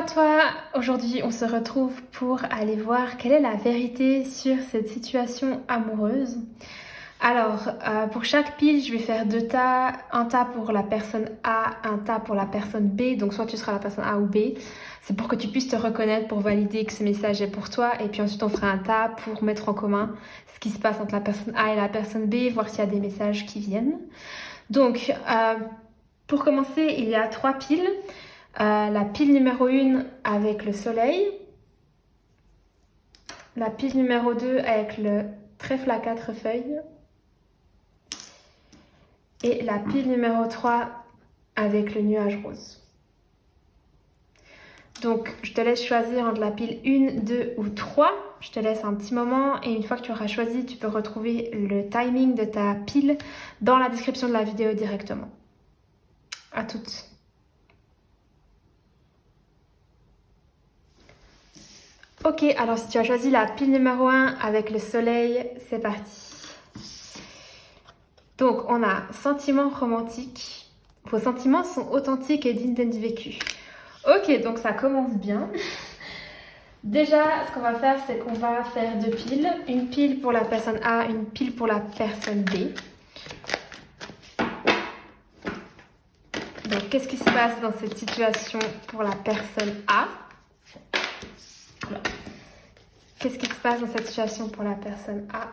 à toi, aujourd'hui on se retrouve pour aller voir quelle est la vérité sur cette situation amoureuse. Alors, pour chaque pile, je vais faire 2 tas, un tas pour la personne A, un tas pour la personne B, donc soit tu seras la personne A ou B. C'est pour que tu puisses te reconnaître, pour valider que ce message est pour toi, et puis ensuite on fera un tas pour mettre en commun ce qui se passe entre la personne A et la personne B, voir s'il y a des messages qui viennent. Donc, pour commencer, il y a 3 piles. La pile numéro 1 avec le soleil, la pile numéro 2 avec le trèfle à 4 feuilles et la pile numéro 3 avec le nuage rose. Donc je te laisse choisir entre la pile 1, 2 ou 3. Je te laisse un petit moment et une fois que tu auras choisi, tu peux retrouver le timing de ta pile dans la description de la vidéo directement. À toutes. Ok, alors si tu as choisi la pile numéro 1 avec le soleil, c'est parti. Donc on a sentiments romantiques. Vos sentiments sont authentiques et dignes d'être vécus. Ok, donc ça commence bien. Déjà, ce qu'on va faire, c'est qu'on va faire 2 piles. Une pile pour la personne A, une pile pour la personne B. Donc qu'est-ce qui se passe dans cette situation pour la personne A ? Qu'est-ce qui se passe dans cette situation pour la personne A ?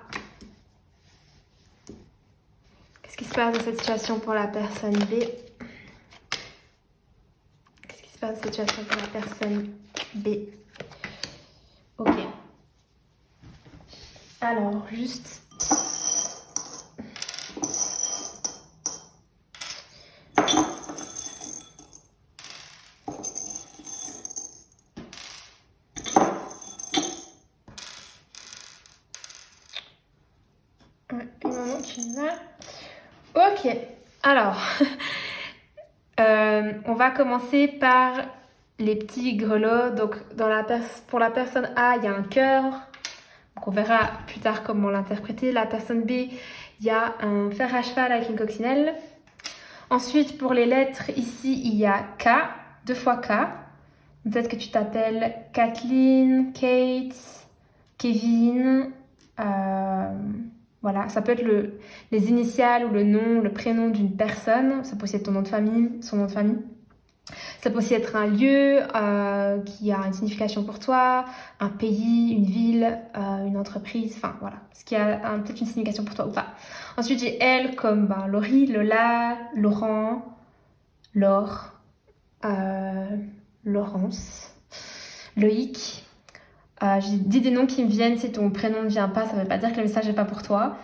Qu'est-ce qui se passe dans cette situation pour la personne B ? Qu'est-ce qui se passe dans cette situation pour la personne B ? Ok. Alors, juste... Un moment qui va. Ok. Alors, on va commencer par les petits grelots. Donc, pour la personne A, il y a un cœur. Donc, on verra plus tard comment l'interpréter. La personne B, il y a un fer à cheval avec une coccinelle. Ensuite, pour les lettres, ici, il y a K, 2 fois K. Peut-être que tu t'appelles Kathleen, Kate, Kevin. Voilà, ça peut être les initiales ou le nom, le prénom d'une personne. Ça peut aussi être ton nom de famille, son nom de famille. Ça peut aussi être un lieu qui a une signification pour toi, un pays, une ville, une entreprise, enfin voilà, ce qui a peut-être une signification pour toi ou pas. Ensuite, j'ai elle comme Laurie, Lola, Laurent, Laure, Laurence, Loïc. J'ai dit des noms qui me viennent. Si ton prénom ne vient pas, ça ne veut pas dire que le message n'est pas pour toi.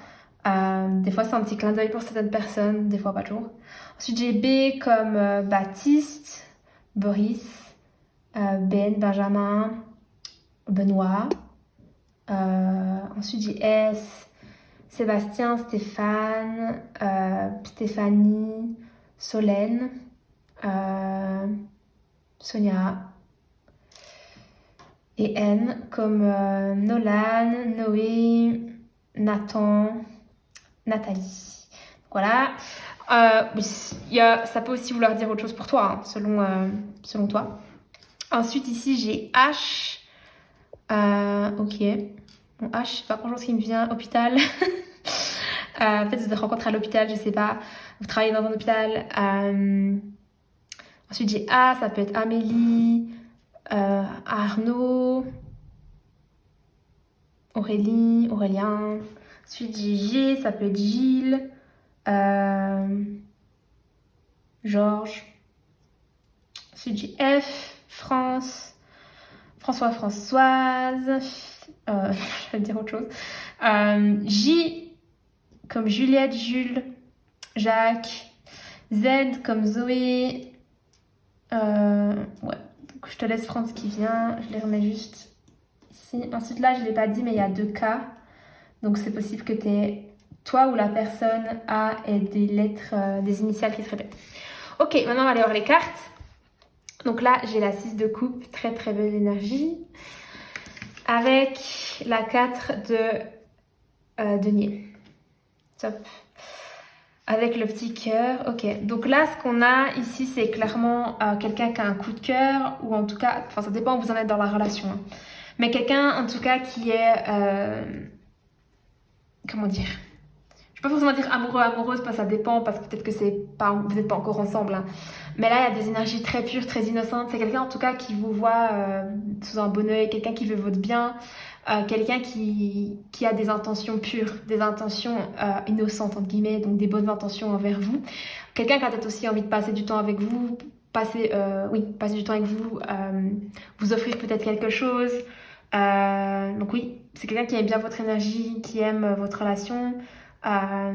Des fois, c'est un petit clin d'œil pour certaines personnes, des fois pas toujours. Ensuite, j'ai B comme Baptiste, Boris, Ben, Benjamin, Benoît. Ensuite, j'ai S, Sébastien, Stéphane, Stéphanie, Solène, Sonia. Et N comme Nolan, Noé, Nathan, Nathalie. Voilà. Ça peut aussi vouloir dire autre chose pour toi, hein, selon toi. Ensuite, ici, j'ai H. Ok. Bon, H, je sais pas grand-chose qui me vient. Hôpital. Peut-être vous êtes rencontrés à l'hôpital, je sais pas. Vous travaillez dans un hôpital. Ensuite, j'ai A, ça peut être Amélie, Arnaud, Aurélie, Aurélien. Ensuite, j'ai G, ça peut être Gilles, Georges. Ensuite, j'ai F, France, François, Françoise. Je vais dire autre chose. J, comme Juliette, Jules, Jacques. Z, comme Zoé. Ouais, donc je te laisse prendre ce qui vient. Je les remets juste ici. Ensuite, là, je ne l'ai pas dit, mais il y a 2 cas. Donc, c'est possible que toi ou la personne A ait des lettres, des initiales qui se répètent. Ok, maintenant, on va aller voir les cartes. Donc là, j'ai la 6 de coupe, très très belle énergie. Avec la 4 de denier. Top. Avec le petit cœur, ok. Donc là, ce qu'on a ici, c'est clairement quelqu'un qui a un coup de cœur, ou en tout cas, enfin ça dépend où vous en êtes dans la relation, hein. Mais quelqu'un en tout cas qui est, comment dire, je peux pas forcément dire amoureux, amoureuse, parce que ça dépend, parce que peut-être que c'est pas, vous n'êtes pas encore ensemble, hein. Mais là, il y a des énergies très pures, très innocentes. C'est quelqu'un en tout cas qui vous voit sous un bon œil, quelqu'un qui veut votre bien, quelqu'un qui a des intentions pures, des intentions innocentes, entre guillemets, donc des bonnes intentions envers vous. Quelqu'un qui a peut-être aussi envie de passer du temps avec vous, passer du temps avec vous, vous offrir peut-être quelque chose. Donc oui, c'est quelqu'un qui aime bien votre énergie, qui aime votre relation. Euh,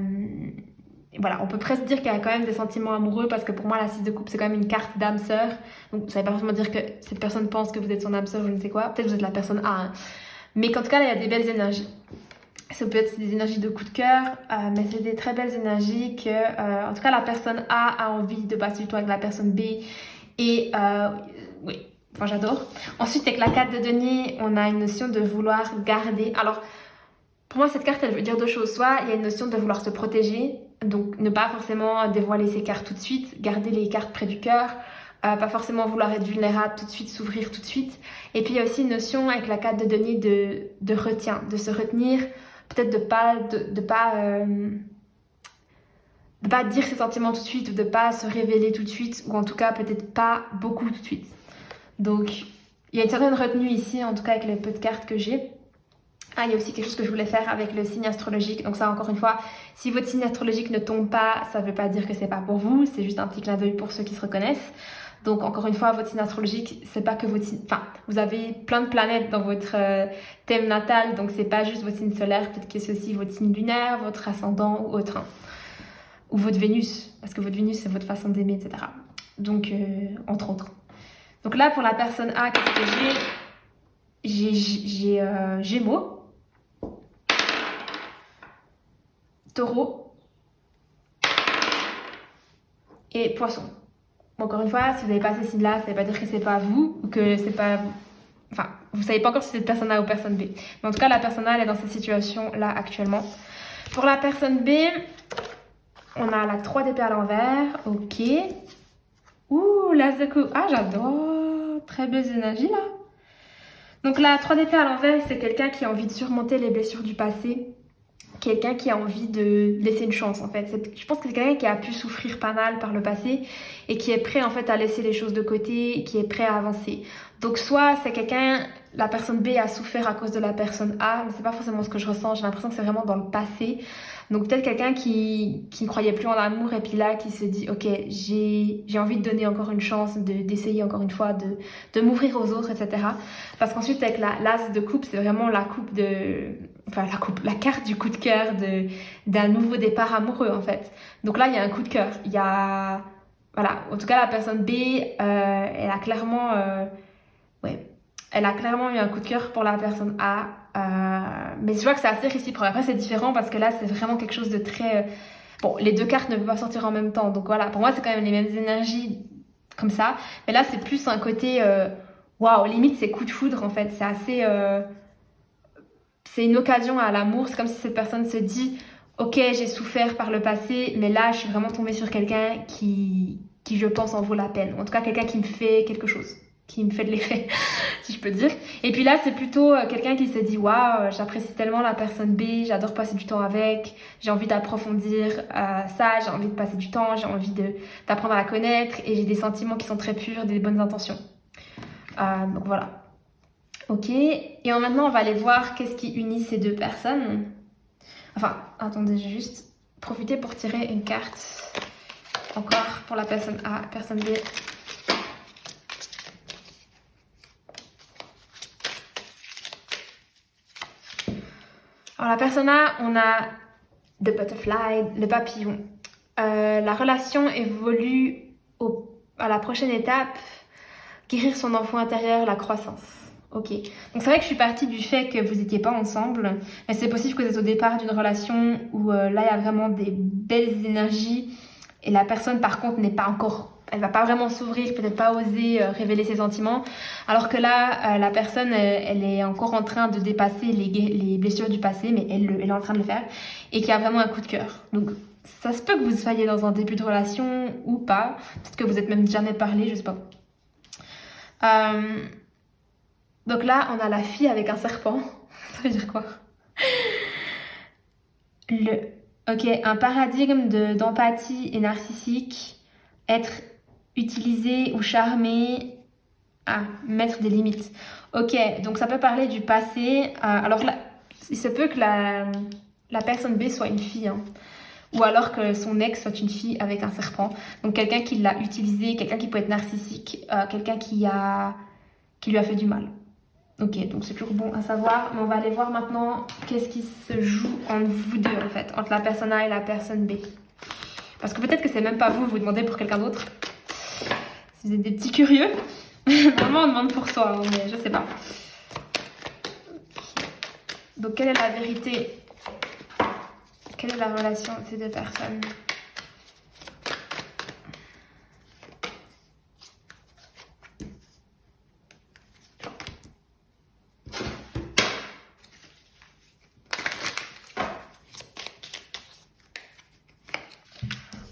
voilà, on peut presque dire qu'il y a quand même des sentiments amoureux parce que pour moi, la 6 de coupe, c'est quand même une carte d'âme sœur. Donc ça veut pas forcément dire que cette personne pense que vous êtes son âme sœur ou je ne sais quoi. Peut-être que vous êtes la personne A, hein. Mais qu'en tout cas, là, il y a des belles énergies. Ça peut être des énergies de coup de cœur, mais c'est des très belles énergies que, en tout cas, la personne A a envie de passer du temps avec la personne B. Et oui, enfin j'adore. Ensuite, avec la carte de denier, on a une notion de vouloir garder. Alors, pour moi, cette carte, elle veut dire deux choses. Soit il y a une notion de vouloir se protéger, donc ne pas forcément dévoiler ses cartes tout de suite, garder les cartes près du cœur, pas forcément vouloir être vulnérable tout de suite, s'ouvrir tout de suite. Et puis il y a aussi une notion avec la carte de denier de retien, de se retenir, peut-être de pas dire ses sentiments tout de suite, ou de pas se révéler tout de suite, ou en tout cas peut-être pas beaucoup tout de suite. Donc il y a une certaine retenue ici, en tout cas avec les peu de cartes que j'ai. Ah, il y a aussi quelque chose que je voulais faire avec le signe astrologique. Donc ça, encore une fois, si votre signe astrologique ne tombe pas, ça ne veut pas dire que c'est pas pour vous. C'est juste un petit clin d'œil pour ceux qui se reconnaissent. Donc encore une fois, votre signe astrologique, c'est pas que votre signe... Enfin, vous avez plein de planètes dans votre thème natal. Donc c'est pas juste votre signe solaire. Peut-être que c'est aussi votre signe lunaire, votre ascendant ou autre, hein. Ou votre Vénus. Parce que votre Vénus, c'est votre façon d'aimer, etc. Donc, entre autres. Donc là, pour la personne A, qu'est-ce que j'ai? J'ai Gémeaux, Taureau et Poisson. Bon, encore une fois, si vous n'avez pas ces signes-là, ça ne veut pas dire que c'est pas vous ou que c'est pas... Enfin, vous savez pas encore si c'est personne A ou personne B. Mais en tout cas, la personne A, elle est dans cette situation-là actuellement. Pour la personne B, on a la 3 d'épée à l'envers. Ok. Ouh, l'as de coupe. Ah, j'adore. Très belle énergie, là. Donc la 3 d'épée à l'envers, c'est quelqu'un qui a envie de surmonter les blessures du passé. Quelqu'un qui a envie de laisser une chance, en fait. Je pense que c'est quelqu'un qui a pu souffrir pas mal par le passé et qui est prêt en fait à laisser les choses de côté, qui est prêt à avancer. Donc soit c'est quelqu'un, la personne B a souffert à cause de la personne A, mais c'est pas forcément ce que je ressens. J'ai l'impression que c'est vraiment dans le passé. Donc peut-être quelqu'un qui ne croyait plus en l'amour et puis là qui se dit ok, j'ai envie de donner encore une chance, d'essayer encore une fois, de m'ouvrir aux autres, etc. Parce qu'ensuite avec l'as de coupe, c'est vraiment la coupe de... Enfin la carte du coup de cœur d'un nouveau départ amoureux en fait. Donc là il y a un coup de cœur. Il y a... Voilà, en tout cas la personne B, elle a clairement... elle a clairement eu un coup de cœur pour la personne A. Mais je vois que c'est assez réciproque. Après, c'est différent parce que là, c'est vraiment quelque chose de très... Bon, les deux cartes ne peuvent pas sortir en même temps. Donc voilà, pour moi, c'est quand même les mêmes énergies comme ça. Mais là, c'est plus un côté... Waouh, limite, c'est coup de foudre, en fait. C'est assez... C'est une occasion à l'amour. C'est comme si cette personne se dit... Ok, j'ai souffert par le passé, mais là, je suis vraiment tombée sur quelqu'un qui, je pense, en vaut la peine. En tout cas, quelqu'un qui me fait quelque chose, qui me fait de l'effet, si je peux dire. Et puis là, c'est plutôt quelqu'un qui se dit waouh, j'apprécie tellement la personne B, j'adore passer du temps avec, j'ai envie d'approfondir ça, j'ai envie de passer du temps, j'ai envie d'apprendre à la connaître et j'ai des sentiments qui sont très purs, des bonnes intentions. Donc voilà. Ok. Et maintenant, on va aller voir qu'est-ce qui unit ces deux personnes. Enfin, attendez, je vais juste profiter pour tirer une carte encore pour la personne A, personne B. Alors la personne A, on a the butterfly, le papillon. La relation évolue à la prochaine étape, guérir son enfant intérieur, la croissance. Ok, donc c'est vrai que je suis partie du fait que vous n'étiez pas ensemble, mais c'est possible que vous êtes au départ d'une relation où là il y a vraiment des belles énergies et la personne par contre n'est pas encore elle va pas vraiment s'ouvrir, peut-être pas oser révéler ses sentiments, alors que là, la personne, elle est encore en train de dépasser les blessures du passé, mais elle est en train de le faire, et qu'il y a vraiment un coup de cœur. Donc, ça se peut que vous soyez dans un début de relation ou pas, peut-être que vous êtes même jamais parlé, je sais pas. Donc là, on a la fille avec un serpent. Ça veut dire quoi? Ok, un paradigme d'empathie et narcissique, être utilisé ou charmé, mettre des limites. Ok, donc ça peut parler du passé. Alors là, il se peut que la personne B soit une fille, hein, ou alors que son ex soit une fille avec un serpent. Donc quelqu'un qui l'a utilisé, quelqu'un qui peut être narcissique, quelqu'un qui lui a fait du mal. Ok, donc c'est toujours bon à savoir, mais on va aller voir maintenant qu'est-ce qui se joue entre vous deux en fait, entre la personne A et la personne B. Parce que peut-être que c'est même pas vous, vous demandez pour quelqu'un d'autre. Si vous êtes des petits curieux, vraiment on demande pour soi, hein, mais je sais pas. Donc quelle est la vérité? Quelle est la relation de ces deux personnes?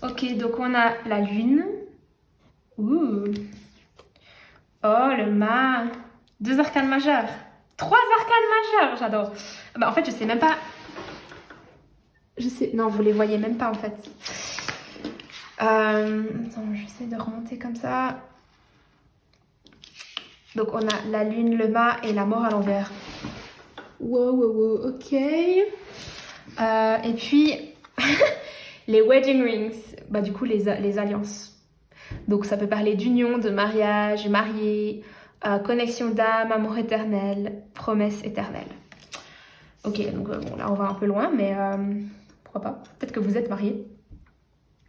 Ok, donc on a la lune. Ouh. Oh, le mât. 2 arcanes majeures. 3 arcanes majeures, j'adore. Bah, en fait, je sais même pas. Non, vous les voyez même pas en fait. Attends, j'essaie de remonter comme ça. Donc on a la lune, le mât et la mort à l'envers. Wow, ok. Et puis, les wedding rings, bah du coup les alliances. Donc ça peut parler d'union, de mariage, marié, connexion d'âme, amour éternel, promesse éternelle. Ok, donc bon là on va un peu loin, mais pourquoi pas. Peut-être que vous êtes mariés.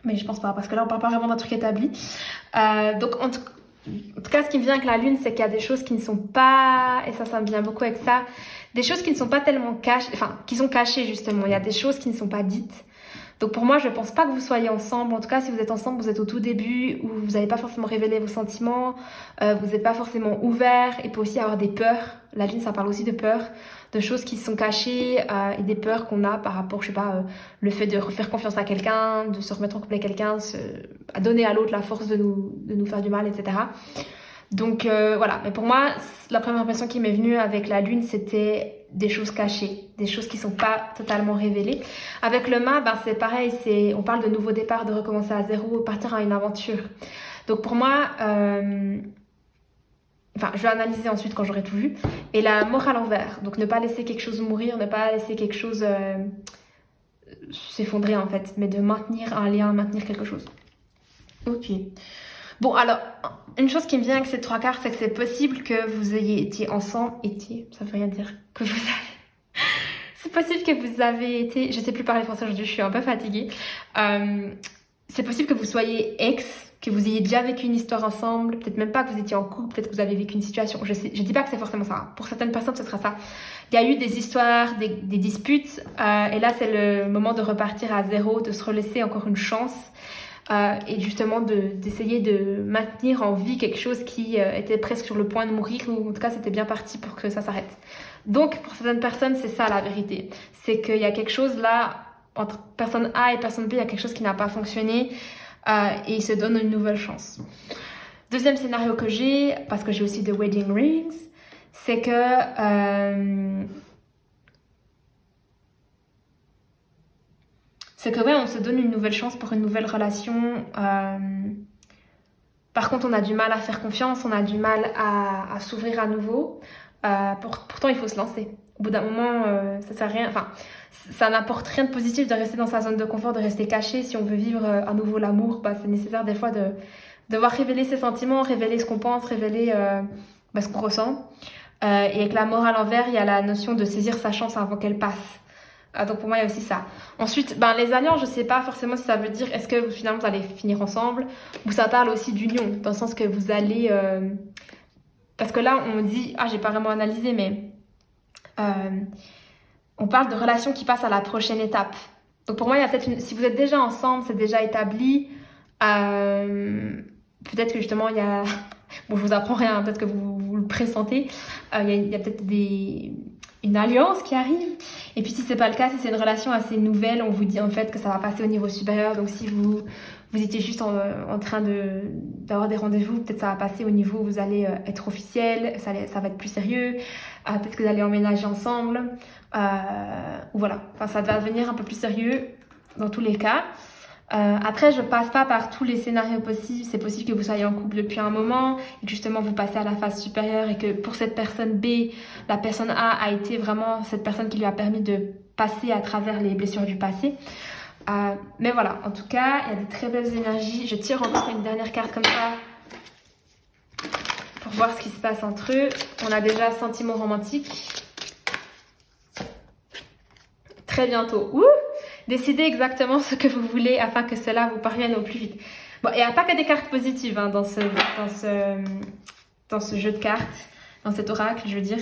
Mais je pense pas, parce que là on parle pas vraiment d'un truc établi. Donc en tout cas, ce qui me vient avec la lune, c'est qu'il y a des choses qui ne sont pas, et ça me vient beaucoup avec ça, des choses qui ne sont pas tellement cachées, enfin, qui sont cachées justement. Il y a des choses qui ne sont pas dites. Donc pour moi, je pense pas que vous soyez ensemble. En tout cas, si vous êtes ensemble, vous êtes au tout début, où vous n'avez pas forcément révélé vos sentiments, vous n'êtes pas forcément ouvert. Il peut aussi avoir des peurs. La lune, ça parle aussi de peurs, de choses qui sont cachées et des peurs qu'on a par rapport, je sais pas, le fait de faire confiance à quelqu'un, de se remettre en couple avec quelqu'un, à donner à l'autre la force de nous faire du mal, etc. Donc voilà, mais pour moi, la première impression qui m'est venue avec la lune, c'était des choses cachées, des choses qui sont pas totalement révélées. Avec le mât, c'est pareil, on parle de nouveau départ, de recommencer à zéro, partir à une aventure. Donc pour moi, je vais analyser ensuite quand j'aurai tout vu. Et la mort à l'envers, donc ne pas laisser quelque chose mourir, ne pas laisser quelque chose s'effondrer en fait, mais de maintenir un lien, maintenir quelque chose. Ok. Bon, alors, une chose qui me vient avec ces 3 cartes, c'est que c'est possible que vous ayez été ensemble. Ça veut rien dire. Que vous avez. C'est possible que vous avez été. Je sais plus parler français aujourd'hui, je suis un peu fatiguée. C'est possible que vous soyez ex, que vous ayez déjà vécu une histoire ensemble. Peut-être même pas que vous étiez en couple, peut-être que vous avez vécu une situation. Je dis pas que c'est forcément ça. Pour certaines personnes, ce sera ça. Il y a eu des histoires, des disputes. Et là, c'est le moment de repartir à zéro, de se relaisser encore une chance. Et justement d'essayer de maintenir en vie quelque chose qui était presque sur le point de mourir, ou en tout cas c'était bien parti pour que ça s'arrête. Donc pour certaines personnes, c'est ça la vérité, c'est qu'il y a quelque chose là entre personne A et personne B, il y a quelque chose qui n'a pas fonctionné et ils se donnent une nouvelle chance. Deuxième scénario que j'ai, parce que j'ai aussi des wedding rings, c'est que ouais, on se donne une nouvelle chance pour une nouvelle relation. Par contre, on a du mal à faire confiance, on a du mal à s'ouvrir à nouveau. Pourtant, il faut se lancer. Au bout d'un moment, ça sert à rien. Enfin, ça n'apporte rien de positif de rester dans sa zone de confort, de rester caché. Si on veut vivre à nouveau l'amour, c'est nécessaire des fois de devoir révéler ses sentiments, révéler ce qu'on pense, révéler ce qu'on ressent. Et avec la mort à l'envers, il y a la notion de saisir sa chance avant qu'elle passe. Donc pour moi, il y a aussi ça. Ensuite, les alliances, je sais pas forcément si ça veut dire est-ce que finalement vous allez finir ensemble, ou ça parle aussi d'union, dans le sens que vous allez... Parce que là, on dit... j'ai pas vraiment analysé, mais... on parle de relations qui passent à la prochaine étape. Donc pour moi, il y a peut-être si vous êtes déjà ensemble, c'est déjà établi, peut-être que justement il y a... Bon, je vous apprends rien, peut-être que vous le pressentez. Il y a peut-être une alliance qui arrive. Et puis si c'est pas le cas, si c'est une relation assez nouvelle, on vous dit en fait que ça va passer au niveau supérieur. Donc si vous étiez juste en train d'avoir des rendez-vous, peut-être ça va passer au niveau où vous allez être officiel, ça va être plus sérieux. Peut-être que vous allez emménager ensemble. Ou voilà, enfin ça va devenir un peu plus sérieux dans tous les cas. Après, je passe pas par tous les scénarios possibles. C'est possible que vous soyez en couple depuis un moment et que justement vous passez à la phase supérieure et que pour cette personne B, la personne A été vraiment cette personne qui lui a permis de passer à travers les blessures du passé. Mais voilà, en tout cas, il y a des très belles énergies. Je tire encore une dernière carte comme ça pour voir ce qui se passe entre eux. On a déjà sentiment romantique. Très bientôt. Ouh! Décidez exactement ce que vous voulez afin que cela vous parvienne au plus vite. Bon, il n'y a pas que des cartes positives dans ce jeu de cartes, dans cet oracle, je veux dire.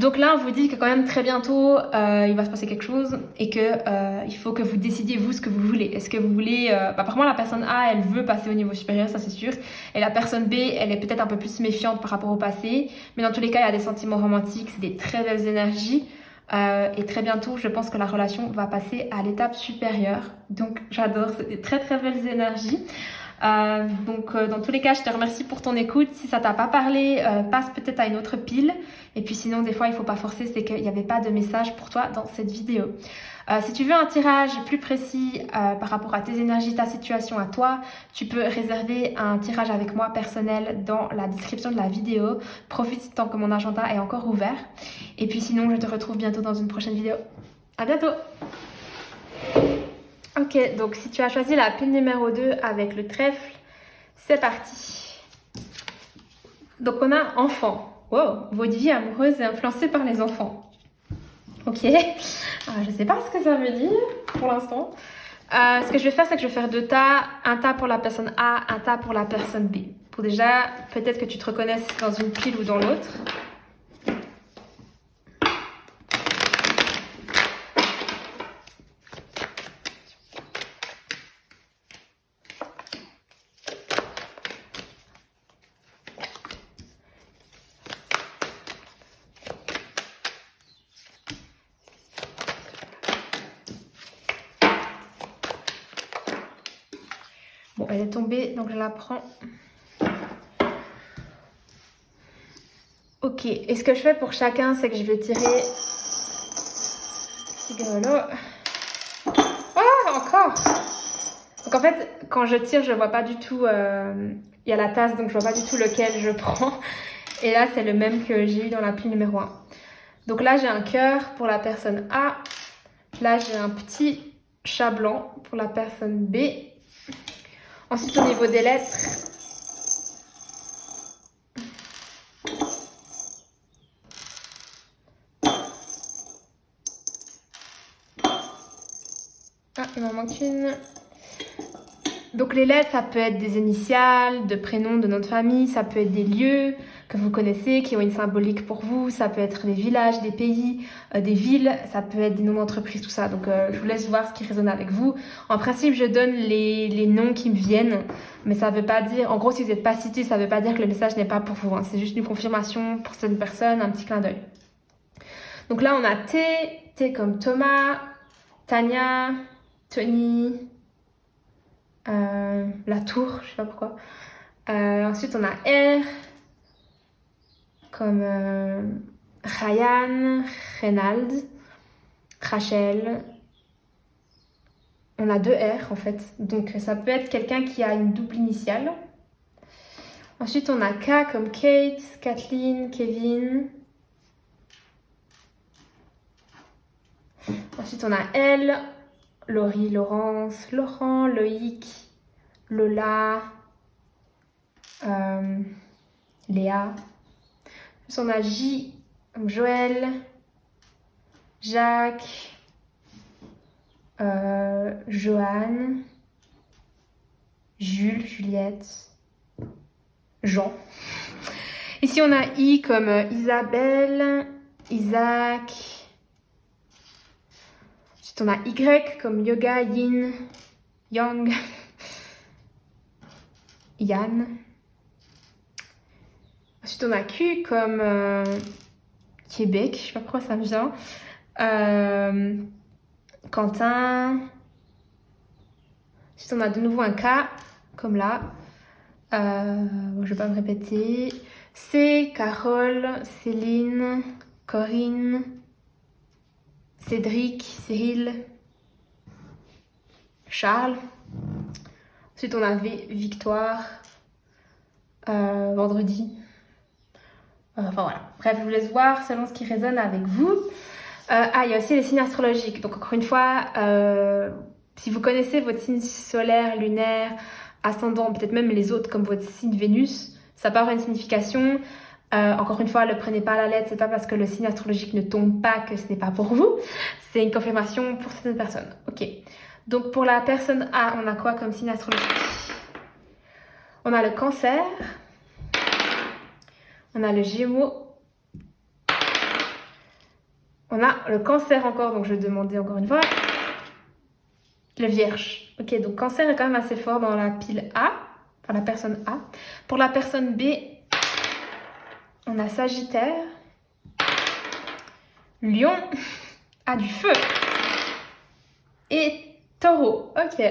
Donc là, on vous dit que quand même très bientôt, il va se passer quelque chose et que il faut que vous décidiez vous ce que vous voulez. Est-ce que vous voulez... apparemment, la personne A, elle veut passer au niveau supérieur, ça c'est sûr. Et la personne B, elle est peut-être un peu plus méfiante par rapport au passé. Mais dans tous les cas, il y a des sentiments romantiques, c'est des très belles énergies. Et très bientôt, je pense que la relation va passer à l'étape supérieure. Donc, j'adore, c'est des très très belles énergies. Donc, dans tous les cas, je te remercie pour ton écoute. Si ça t'a pas parlé, passe peut-être à une autre pile. Et puis sinon, des fois, il faut pas forcer, c'est qu'il n'y avait pas de message pour toi dans cette vidéo. Si tu veux un tirage plus précis par rapport à tes énergies, ta situation à toi, tu peux réserver un tirage avec moi personnel dans la description de la vidéo. Profite tant que mon agenda est encore ouvert. Et puis sinon, je te retrouve bientôt dans une prochaine vidéo. À bientôt! Ok, donc si tu as choisi la pile numéro 2 avec le trèfle, c'est parti. Donc on a enfant. Wow, votre vie amoureuse est influencée par les enfants. Ok, je sais pas ce que ça veut dire pour l'instant. Ce que je vais faire, c'est que je vais faire deux tas. Un tas pour la personne A, un tas pour la personne B. Pour déjà, peut-être que tu te reconnaisses dans une pile ou dans l'autre. Bon, elle est tombée, donc je la prends. Ok, et ce que je fais pour chacun, c'est que je vais tirer... Rigolo. Ah, encore! Donc en fait, quand je tire, je vois pas du tout... Il y a la tasse, donc je vois pas du tout lequel je prends. Et là, c'est le même que j'ai eu dans la pile numéro 1. Donc là, j'ai un cœur pour la personne A. Là, j'ai un petit chat blanc pour la personne B. Ensuite, au niveau des lettres, il m'en manque une. Donc les lettres, ça peut être des initiales, de prénoms de notre famille, ça peut être des lieux que vous connaissez, qui ont une symbolique pour vous, ça peut être des villages, des pays, des villes, ça peut être des noms d'entreprises, tout ça. Donc je vous laisse voir ce qui résonne avec vous. En principe, je donne les noms qui me viennent, mais ça veut pas dire... En gros, si vous n'êtes pas cité, ça veut pas dire que le message n'est pas pour vous. Hein. C'est juste une confirmation pour cette personne, un petit clin d'œil. Donc là, on a T, T comme Thomas, Tania, Tony... la tour, je sais pas pourquoi. Ensuite, on a R comme Ryan, Reynald, Rachel. On a deux R en fait, donc ça peut être quelqu'un qui a une double initiale. Ensuite, on a K comme Kate, Kathleen, Kevin. Ensuite, on a L, Laurie, Laurence, Laurent, Loïc, Lola, Léa. Ensuite, on a J, Joël, Jacques, Joanne, Jules, Juliette, Jean. Ici, on a I comme Isabelle, Isaac. Ensuite, on a Y comme Yoga, Yin, Yang. Yann. Ensuite, on a Q comme Québec, je sais pas pourquoi ça me vient. Quentin. Ensuite, on a de nouveau un K, comme là. Bon, je vais pas me répéter. C, Carole, Céline, Corinne, Cédric, Cyril, Charles. Ensuite, on a V, Victoire, vendredi. Enfin voilà. Bref, je vous laisse voir selon ce qui résonne avec vous. Il y a aussi les signes astrologiques. Donc encore une fois, si vous connaissez votre signe solaire, lunaire, ascendant, peut-être même les autres comme votre signe Vénus, ça peut avoir une signification. Encore une fois, ne le prenez pas à la lettre, c'est pas parce que le signe astrologique ne tombe pas que ce n'est pas pour vous. C'est une confirmation pour certaines personnes. Ok. Donc pour la personne A, on a quoi comme signe astrologique? On a le Cancer. On a le Gémeaux. On a le Cancer encore, donc je vais demander encore une fois. Le Vierge. Ok, donc Cancer est quand même assez fort dans la pile A, enfin la personne A. Pour la personne B, on a Sagittaire, Lion, du feu, et Taureau. Ok,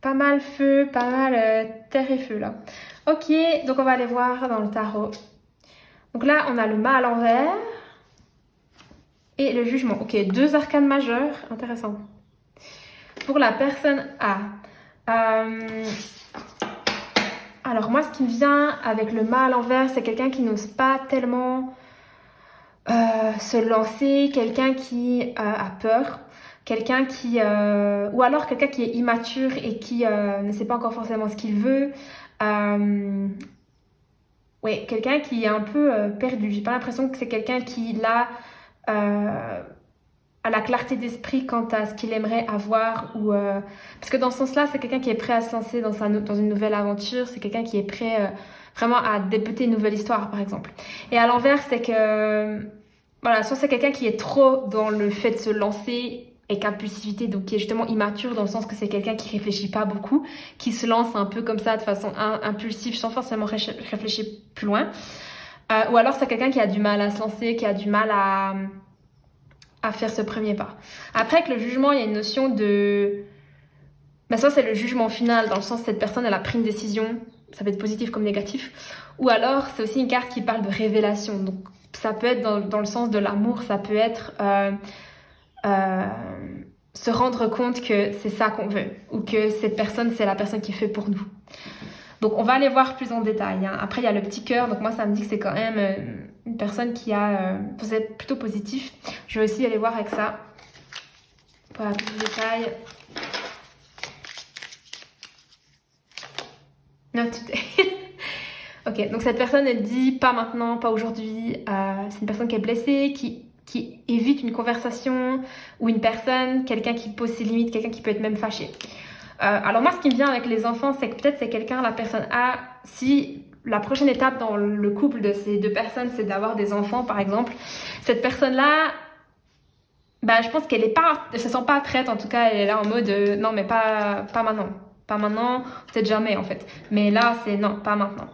pas mal feu, pas mal terre et feu là. Ok, donc on va aller voir dans le tarot. Donc là, on a le mât à l'envers et le jugement. Ok, 2 arcanes majeures, intéressant. Pour la personne A, alors moi, ce qui me vient avec le mât à l'envers, c'est quelqu'un qui n'ose pas tellement se lancer, quelqu'un qui a peur, quelqu'un qui... ou alors quelqu'un qui est immature et qui ne sait pas encore forcément ce qu'il veut. Ouais, quelqu'un qui est un peu perdu. J'ai pas l'impression que c'est quelqu'un qui, là, a la clarté d'esprit quant à ce qu'il aimerait avoir. Parce que dans ce sens-là, c'est quelqu'un qui est prêt à se lancer dans une nouvelle aventure. C'est quelqu'un qui est prêt vraiment à débuter une nouvelle histoire, par exemple. Et à l'envers, c'est que... Voilà, soit c'est quelqu'un qui est trop dans le fait de se lancer avec impulsivité, donc qui est justement immature dans le sens que c'est quelqu'un qui réfléchit pas beaucoup, qui se lance un peu comme ça de façon impulsive sans forcément réfléchir plus loin. Ou alors c'est quelqu'un qui a du mal à se lancer, qui a du mal à faire ce premier pas. Après, avec le jugement, il y a une notion de... ça, c'est le jugement final, dans le sens que cette personne, elle a pris une décision, ça peut être positif comme négatif. Ou alors, c'est aussi une carte qui parle de révélation. Donc, ça peut être dans le sens de l'amour, ça peut être se rendre compte que c'est ça qu'on veut, ou que cette personne, c'est la personne qui fait pour nous. Donc, on va aller voir plus en détail. Hein. Après, il y a le petit cœur, donc moi, ça me dit que c'est quand même une personne qui a... vous êtes plutôt positif. Je vais aussi aller voir avec ça, pour avoir plus de détails. Non, Ok, donc cette personne, elle dit pas maintenant, pas aujourd'hui. C'est une personne qui est blessée, qui évite une conversation ou une personne, quelqu'un qui pose ses limites, quelqu'un qui peut être même fâché. Alors moi, ce qui me vient avec les enfants, c'est que peut-être c'est quelqu'un, la personne A, si la prochaine étape dans le couple de ces deux personnes, c'est d'avoir des enfants, par exemple, cette personne-là, je pense qu'elle se sent pas prête, en tout cas, elle est là en mode non, mais pas maintenant. Pas maintenant, peut-être jamais en fait. Mais là, c'est non, pas maintenant.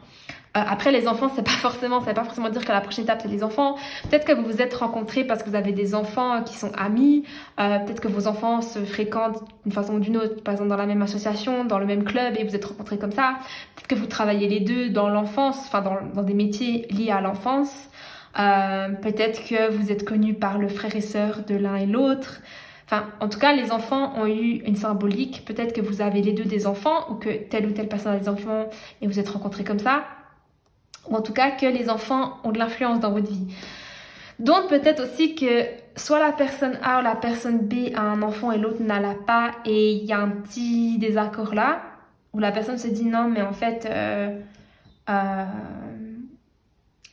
Après, les enfants, ça veut pas forcément dire que la prochaine étape, c'est les enfants. Peut-être que vous vous êtes rencontrés parce que vous avez des enfants qui sont amis. Peut-être que vos enfants se fréquentent d'une façon ou d'une autre, par exemple dans la même association, dans le même club, et vous êtes rencontrés comme ça. Peut-être que vous travaillez les deux dans l'enfance, enfin dans des métiers liés à l'enfance. Peut-être que vous êtes connus par le frère et sœur de l'un et l'autre. Enfin, en tout cas, les enfants ont eu une symbolique. Peut-être que vous avez les deux des enfants ou que telle ou telle personne a des enfants et vous êtes rencontrés comme ça. Ou en tout cas, que les enfants ont de l'influence dans votre vie. Donc, peut-être aussi que soit la personne A ou la personne B a un enfant et l'autre n'en a pas et il y a un petit désaccord là, où la personne se dit non, mais en fait...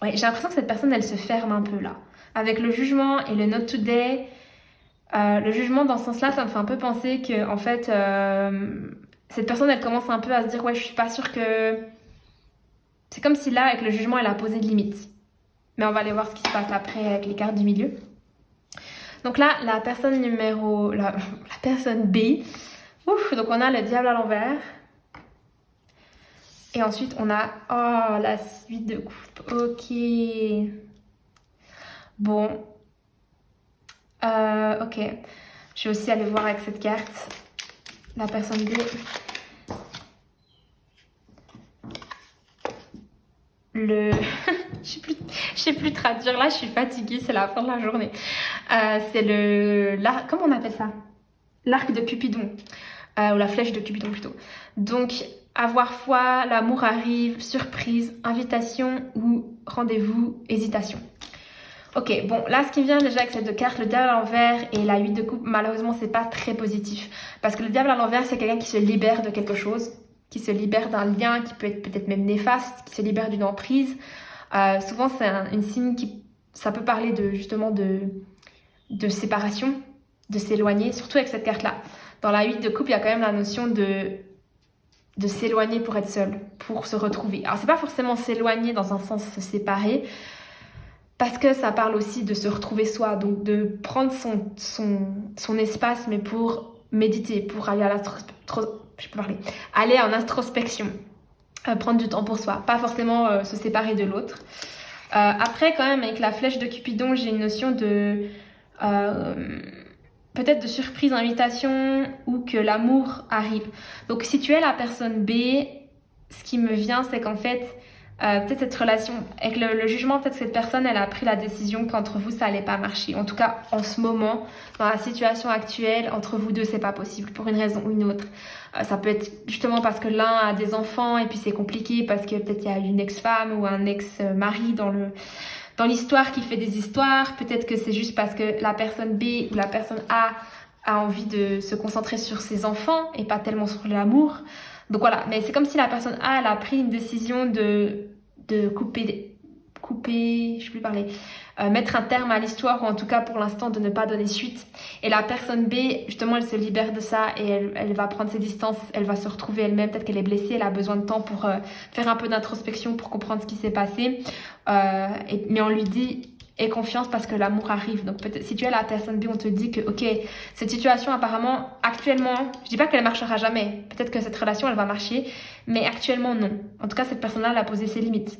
Ouais, j'ai l'impression que cette personne, elle se ferme un peu là. Avec le jugement et le not today... le jugement dans ce sens-là, ça me fait un peu penser que en fait, cette personne, elle commence un peu à se dire ouais, je suis pas sûre que... C'est comme si là, avec le jugement, elle a posé de limites. Mais on va aller voir ce qui se passe après avec les cartes du milieu. Donc là, la personne B. Ouf, donc on a le diable à l'envers. Et ensuite, on a... Oh, la suite de coupe. Ok. Bon. Ok. Je vais aussi aller voir avec cette carte. La personne B. Le... je sais plus traduire. Là, je suis fatiguée. C'est la fin de la journée. C'est le... Comment on appelle ça? L'arc de Cupidon. Ou la flèche de Cupidon plutôt. Donc, avoir foi, l'amour arrive, surprise, invitation ou rendez-vous, hésitation. Ok, bon, là, ce qui me vient déjà avec ces deux cartes, le diable à l'envers et la 8 de coupe, malheureusement, c'est pas très positif. Parce que le diable à l'envers, c'est quelqu'un qui se libère de quelque chose, qui se libère d'un lien qui peut être peut-être même néfaste, qui se libère d'une emprise. Souvent, c'est une signe qui... Ça peut parler justement de séparation, de s'éloigner, surtout avec cette carte-là. Dans la 8 de coupe, il y a quand même la notion de s'éloigner pour être seul, pour se retrouver. Alors, c'est pas forcément s'éloigner dans un sens se séparer, parce que ça parle aussi de se retrouver soi, donc de prendre son espace, mais pour méditer, pour aller aller en introspection, prendre du temps pour soi, pas forcément se séparer de l'autre. Après, quand même, avec la flèche de Cupidon, j'ai une notion de... peut-être de surprise, invitation, ou que l'amour arrive. Donc si tu es la personne B, ce qui me vient, c'est qu'en fait, peut-être cette relation, avec le jugement, peut-être que cette personne, elle a pris la décision qu'entre vous, ça allait pas marcher. En tout cas, en ce moment, dans la situation actuelle, entre vous deux, c'est pas possible, pour une raison ou une autre. Ça peut être justement parce que l'un a des enfants, et puis c'est compliqué, parce que peut-être il y a une ex-femme ou un ex-mari dans l'histoire qui fait des histoires. Peut-être que c'est juste parce que la personne B ou la personne A envie de se concentrer sur ses enfants et pas tellement sur l'amour. Donc voilà, mais c'est comme si la personne A, elle a pris une décision de couper, je sais plus parler, mettre un terme à l'histoire, ou en tout cas pour l'instant de ne pas donner suite. Et la personne B, justement, elle se libère de ça et elle va prendre ses distances, elle va se retrouver elle-même, peut-être qu'elle est blessée, elle a besoin de temps pour faire un peu d'introspection, pour comprendre ce qui s'est passé. Mais on lui dit... aie confiance parce que l'amour arrive. Donc peut-être si tu es la personne B, on te dit que ok, cette situation apparemment, actuellement, je dis pas qu'elle marchera jamais, peut-être que cette relation elle va marcher, mais actuellement non. En tout cas, cette personne-là, elle a posé ses limites.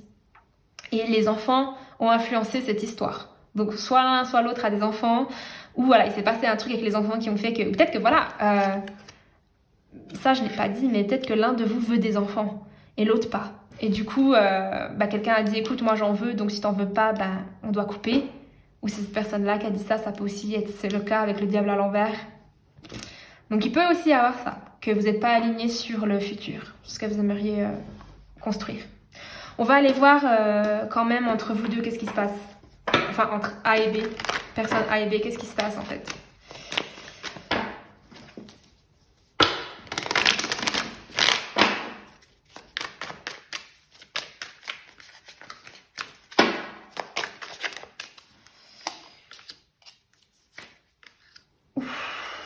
Et les enfants ont influencé cette histoire. Donc soit l'un, soit l'autre a des enfants, ou voilà, il s'est passé un truc avec les enfants qui ont fait que, peut-être que voilà, ça je l'ai pas dit, mais peut-être que l'un de vous veut des enfants et l'autre pas. Et du coup, quelqu'un a dit écoute, moi j'en veux, donc si t'en veux pas, on doit couper. Ou c'est cette personne-là qui a dit ça, ça peut aussi être c'est le cas avec le diable à l'envers. Donc il peut aussi y avoir ça, que vous n'êtes pas aligné sur le futur, ce que vous aimeriez construire. On va aller voir quand même entre vous deux qu'est-ce qui se passe. Enfin, entre A et B, personne A et B, qu'est-ce qui se passe en fait.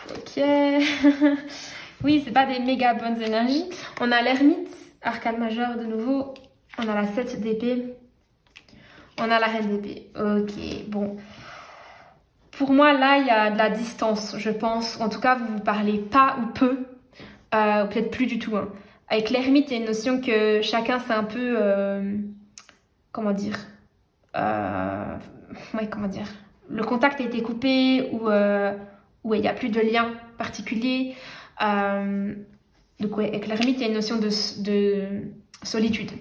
Ok. Oui, c'est pas des méga bonnes énergies. On a l'ermite, arcane majeur de nouveau. On a la 7 d'épée. On a la reine d'épée. Ok, bon. Pour moi, là, il y a de la distance, je pense. En tout cas, vous parlez pas ou peu. Ou peut-être plus du tout. Hein. Avec l'ermite, il y a une notion que chacun, c'est un peu... comment dire ouais, comment dire. Le contact a été coupé ou il n'y a plus de lien particulier. Donc ouais, avec l'ermite, il y a une notion de solitude.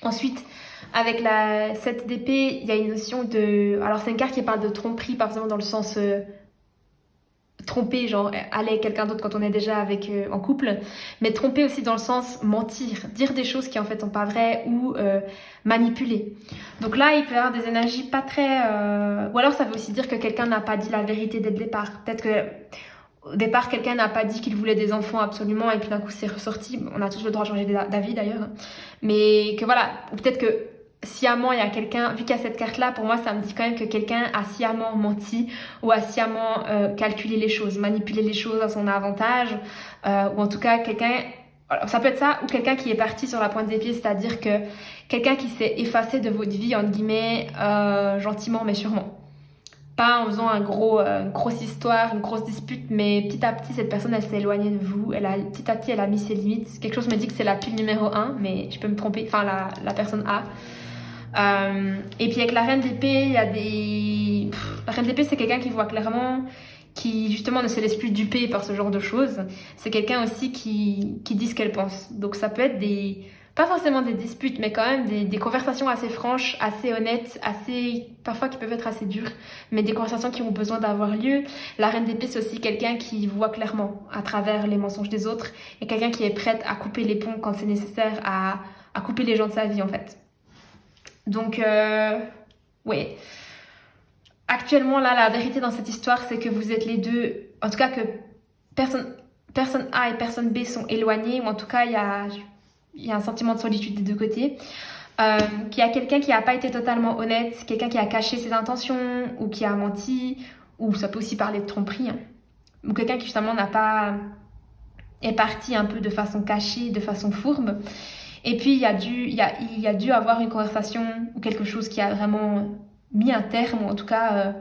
Ensuite, avec la 7 d'épée, il y a une notion de... Alors c'est une carte qui parle de tromperie, pas forcément dans le sens tromper, genre aller avec quelqu'un d'autre quand on est déjà en couple, mais tromper aussi dans le sens mentir, dire des choses qui en fait sont pas vraies ou manipuler. Donc là, il peut y avoir des énergies pas très... Ou alors ça veut aussi dire que quelqu'un n'a pas dit la vérité dès le départ. Peut-être que au départ, quelqu'un n'a pas dit qu'il voulait des enfants absolument et puis d'un coup c'est ressorti. On a tous le droit de changer d'avis d'ailleurs. Mais que voilà, ou peut-être que sciemment il y a quelqu'un, vu qu'il y a cette carte là, pour moi ça me dit quand même que quelqu'un a sciemment menti ou a sciemment calculé les choses, manipulé les choses à son avantage, ou en tout cas quelqu'un, ça peut être ça, ou quelqu'un qui est parti sur la pointe des pieds, c'est-à-dire que quelqu'un qui s'est effacé de votre vie entre guillemets gentiment mais sûrement. pas en faisant une grosse histoire, une grosse dispute, mais petit à petit, cette personne, elle s'est éloignée de vous. Petit à petit, elle a mis ses limites. Quelque chose me dit que c'est la pile numéro 1, mais je peux me tromper. Enfin, la personne A. Et puis avec la reine d'épée, il y a des... La reine d'épée, c'est quelqu'un qui voit clairement, qui justement ne se laisse plus duper par ce genre de choses. C'est quelqu'un aussi qui dit ce qu'elle pense. Donc ça peut être pas forcément des disputes, mais quand même des conversations assez franches, assez honnêtes, parfois qui peuvent être assez dures, mais des conversations qui ont besoin d'avoir lieu. La reine d'épée, c'est aussi quelqu'un qui voit clairement à travers les mensonges des autres et quelqu'un qui est prête à couper les ponts quand c'est nécessaire, à couper les gens de sa vie en fait. Donc, ouais. Actuellement, là, la vérité dans cette histoire, c'est que vous êtes les deux... En tout cas, que personne A et personne B sont éloignés, ou en tout cas, il y a un sentiment de solitude des deux côtés. Qu'il y a quelqu'un qui n'a pas été totalement honnête, quelqu'un qui a caché ses intentions, ou qui a menti, ou ça peut aussi parler de tromperie, hein. Ou quelqu'un qui, justement, est parti un peu de façon cachée, de façon fourbe. Et puis, il y a dû avoir une conversation ou quelque chose qui a vraiment mis un terme, ou en tout cas,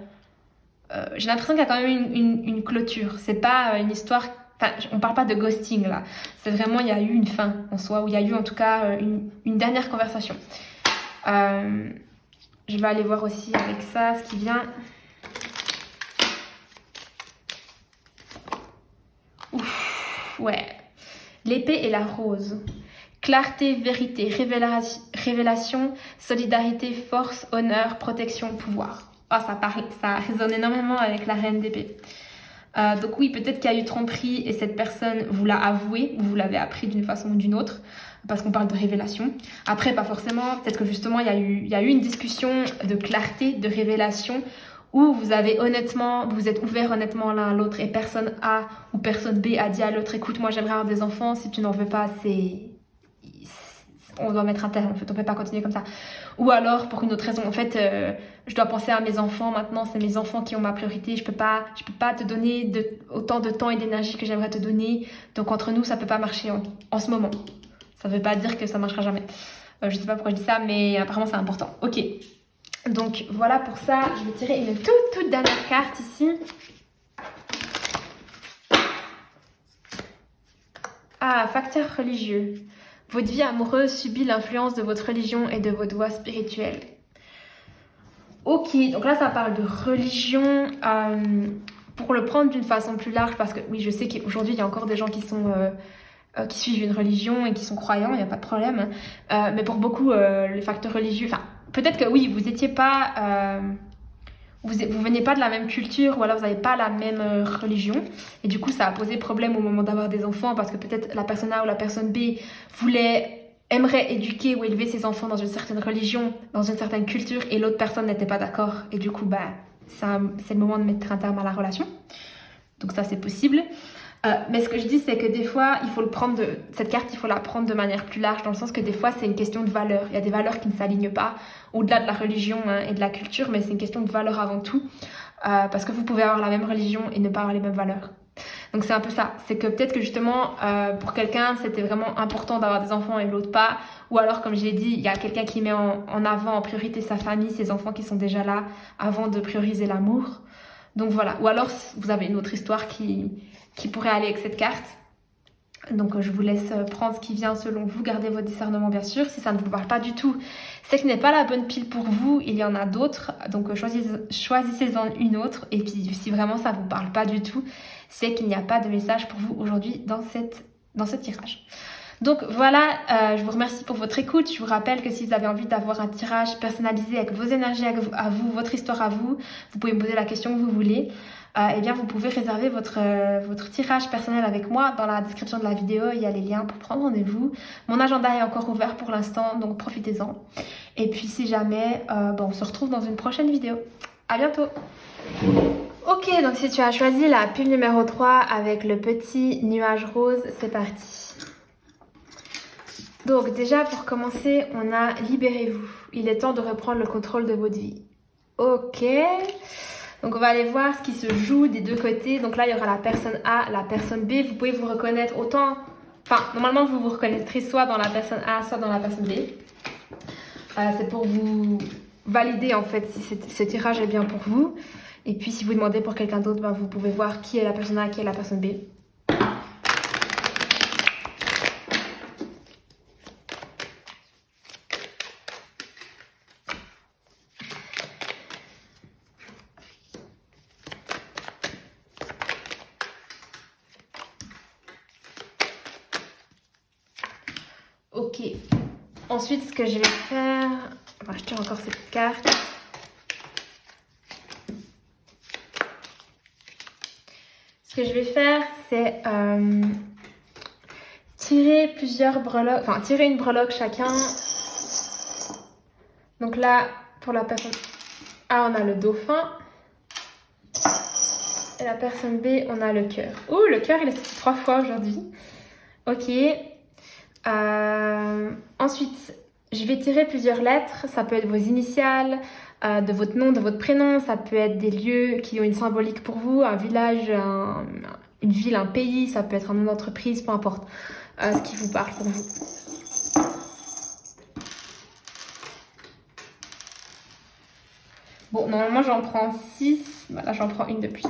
j'ai l'impression qu'il y a quand même une clôture. C'est pas une histoire... Enfin, on parle pas de ghosting, là. C'est vraiment, il y a eu une fin, en soi, ou il y a eu, en tout cas, une dernière conversation. Je vais aller voir aussi avec ça, ce qui vient... Ouf, ouais. L'épée et la rose. Clarté, vérité, révélation, solidarité, force, honneur, protection, pouvoir. Oh, ça résonne énormément avec la reine d'épée. Donc oui, peut-être qu'il y a eu tromperie et cette personne vous l'a avoué, ou vous l'avez appris d'une façon ou d'une autre, parce qu'on parle de révélation. Après, pas forcément, peut-être que justement, il y a eu une discussion de clarté, de révélation, où vous êtes ouverts honnêtement l'un à l'autre et personne A ou personne B a dit à l'autre, écoute, moi j'aimerais avoir des enfants, si tu n'en veux pas, on doit mettre un terme, en fait, on peut pas continuer comme ça. Ou alors, pour une autre raison, en fait, je dois penser à mes enfants maintenant, c'est mes enfants qui ont ma priorité, je peux pas te donner autant de temps et d'énergie que j'aimerais te donner, donc entre nous, ça peut pas marcher en ce moment. Ça veut pas dire que ça marchera jamais. Je sais pas pourquoi je dis ça, mais apparemment c'est important. Ok, donc voilà pour ça, je vais tirer une toute dernière carte ici. Ah, facteur religieux. Votre vie amoureuse subit l'influence de votre religion et de votre voie spirituelle. Ok, donc là ça parle de religion. Pour le prendre d'une façon plus large, parce que oui, je sais qu'aujourd'hui il y a encore des gens qui suivent une religion et qui sont croyants, il n'y a pas de problème. Mais pour beaucoup, les facteurs religieux, enfin, peut-être que oui, vous étiez pas... vous venez pas de la même culture ou alors vous n'avez pas la même religion et du coup ça a posé problème au moment d'avoir des enfants parce que peut-être la personne A ou la personne B aimerait éduquer ou élever ses enfants dans une certaine religion, dans une certaine culture et l'autre personne n'était pas d'accord et du coup c'est le moment de mettre un terme à la relation. Donc ça c'est possible. Mais ce que je dis, c'est que des fois, cette carte, il faut la prendre de manière plus large, dans le sens que des fois, c'est une question de valeur. Il y a des valeurs qui ne s'alignent pas, au-delà de la religion et de la culture, mais c'est une question de valeur avant tout, parce que vous pouvez avoir la même religion et ne pas avoir les mêmes valeurs. Donc c'est un peu ça, c'est que peut-être que justement, pour quelqu'un, c'était vraiment important d'avoir des enfants et l'autre pas, ou alors, comme je l'ai dit, il y a quelqu'un qui met en avant en priorité sa famille, ses enfants qui sont déjà là, avant de prioriser l'amour. Donc voilà, ou alors vous avez une autre histoire qui pourrait aller avec cette carte. Donc je vous laisse prendre ce qui vient selon vous, gardez votre discernement bien sûr. Si ça ne vous parle pas du tout, c'est que ce n'est pas la bonne pile pour vous, il y en a d'autres. Donc choisissez-en une autre. Et puis si vraiment ça ne vous parle pas du tout, c'est qu'il n'y a pas de message pour vous aujourd'hui dans ce tirage. Donc voilà, je vous remercie pour votre écoute. Je vous rappelle que si vous avez envie d'avoir un tirage personnalisé avec vos énergies à vous, votre histoire à vous, vous pouvez me poser la question que vous voulez. Eh bien, vous pouvez réserver votre tirage personnel avec moi. Dans la description de la vidéo, il y a les liens pour prendre rendez-vous. Mon agenda est encore ouvert pour l'instant, donc profitez-en. Et puis si jamais, on se retrouve dans une prochaine vidéo. À bientôt. Ok, donc si tu as choisi la pile numéro 3 avec le petit nuage rose, c'est parti. Donc déjà pour commencer, on a libérez-vous. Il est temps de reprendre le contrôle de votre vie. Ok. Donc on va aller voir ce qui se joue des deux côtés. Donc là il y aura la personne A, la personne B. Vous pouvez vous reconnaître autant... Enfin normalement vous vous reconnaîtrez soit dans la personne A, soit dans la personne B. C'est pour vous valider en fait si ce tirage est bien pour vous. Et puis si vous demandez pour quelqu'un d'autre, ben, vous pouvez voir qui est la personne A, qui est la personne B. Ok. Ensuite, ce que je vais faire... On va acheter encore ces petites cartes. Ce que je vais faire, c'est tirer plusieurs breloques, enfin tirer une breloque chacun. Donc là, pour la personne A, on a le dauphin. Et la personne B, on a le cœur. Ouh, le cœur, il est sorti 3 fois aujourd'hui. Ok. Ensuite, je vais tirer plusieurs lettres. Ça peut être vos initiales, de votre nom, de votre prénom. Ça peut être des lieux qui ont une symbolique pour vous, un village, une ville, un pays. Ça peut être un nom d'entreprise, peu importe ce qui vous parle pour vous. Bon, normalement, j'en prends 6. Là, j'en prends une de plus.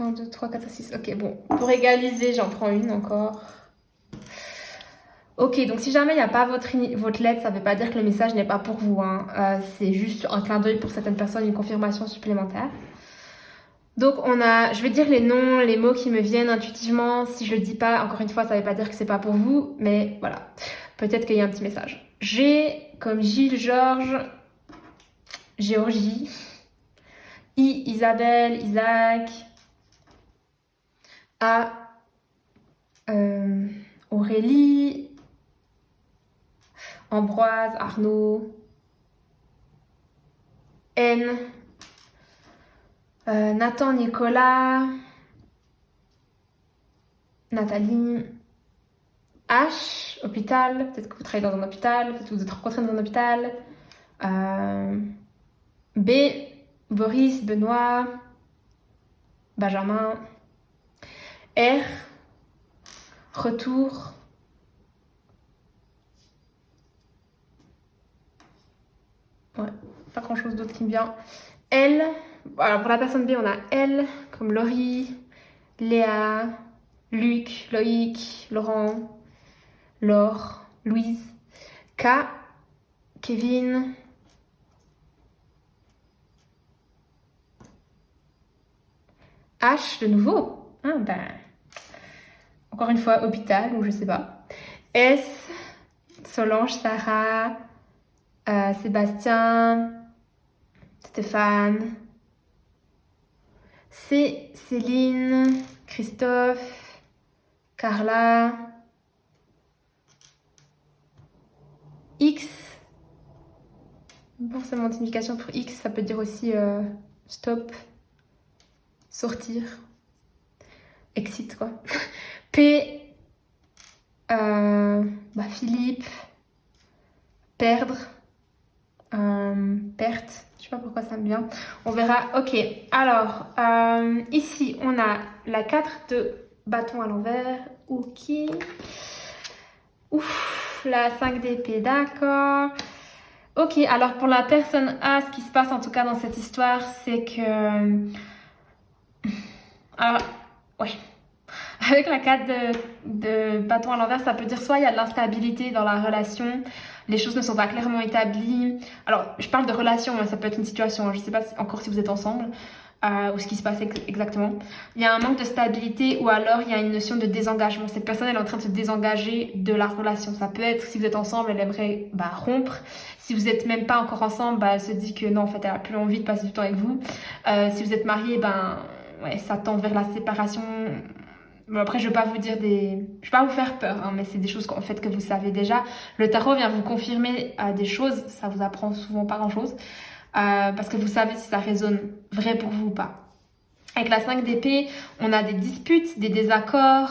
1, 2, 3, 4, 6. Ok, bon. Pour égaliser, j'en prends une encore. Ok, donc si jamais il n'y a pas votre lettre, ça ne veut pas dire que le message n'est pas pour vous. Hein. C'est juste un clin d'œil pour certaines personnes, une confirmation supplémentaire. Donc je vais dire les noms, les mots qui me viennent intuitivement. Si je le dis pas, encore une fois, ça ne veut pas dire que c'est pas pour vous, mais voilà. Peut-être qu'il y a un petit message. G comme Gilles, Georges, Géorgie. I, Isabelle, Isaac. A, Aurélie. Ambroise, Arnaud. N, Nathan, Nicolas. Nathalie. H, hôpital. Peut-être que vous travaillez dans un hôpital. Peut-être que vous êtes rencontrés dans un hôpital. B, Boris, Benoît. Benjamin. R, retour. Ouais, pas grand chose d'autre qui me vient. L, alors pour la personne B, on a L comme Laurie, Léa, Luc, Loïc, Laurent, Laure, Louise. K, Kevin. H, de nouveau. Ah ben, encore une fois, hôpital ou je sais pas. S, Solange, Sarah, Sébastien, Stéphane. C, Céline, Christophe, Carla. X, pas forcément de signification pour X, ça peut dire aussi stop, sortir, exit quoi. P, Philippe, perdre, perte, je sais pas pourquoi ça me vient. On verra. Ok, alors ici on a la 4 de bâton à l'envers. Ok. Ouf, la 5 d'épée, d'accord. Ok, alors pour la personne A, ce qui se passe en tout cas dans cette histoire, c'est que... Alors, ouais. Avec la 4 de bâton à l'envers, ça peut dire soit il y a de l'instabilité dans la relation, les choses ne sont pas clairement établies. Alors, je parle de relation, mais ça peut être une situation, je ne sais pas encore si vous êtes ensemble, ou ce qui se passe exactement. Il y a un manque de stabilité ou alors il y a une notion de désengagement. Cette personne, elle est en train de se désengager de la relation. Ça peut être, si vous êtes ensemble, elle aimerait rompre. Si vous n'êtes même pas encore ensemble, elle se dit que non, en fait, elle a plus envie de passer du temps avec vous. Si vous êtes mariés, ouais, ça tend vers la séparation. Bon, après, je vais pas vous faire peur, hein, mais c'est des choses en fait que vous savez déjà. Le tarot vient vous confirmer des choses, ça vous apprend souvent pas grand-chose, parce que vous savez si ça résonne vrai pour vous ou pas. Avec la 5 d'épée, on a des disputes, des désaccords,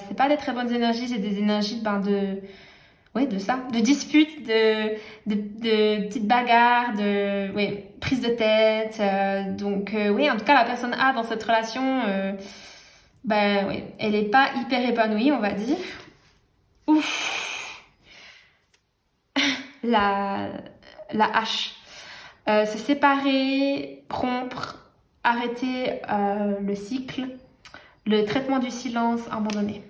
c'est pas des très bonnes énergies, c'est des énergies de disputes, de petites bagarres, prise de tête. En tout cas, la personne A dans cette relation... elle est pas hyper épanouie, on va dire. Ouf. La hache. Se séparer, rompre, arrêter le cycle, le traitement du silence, abandonner.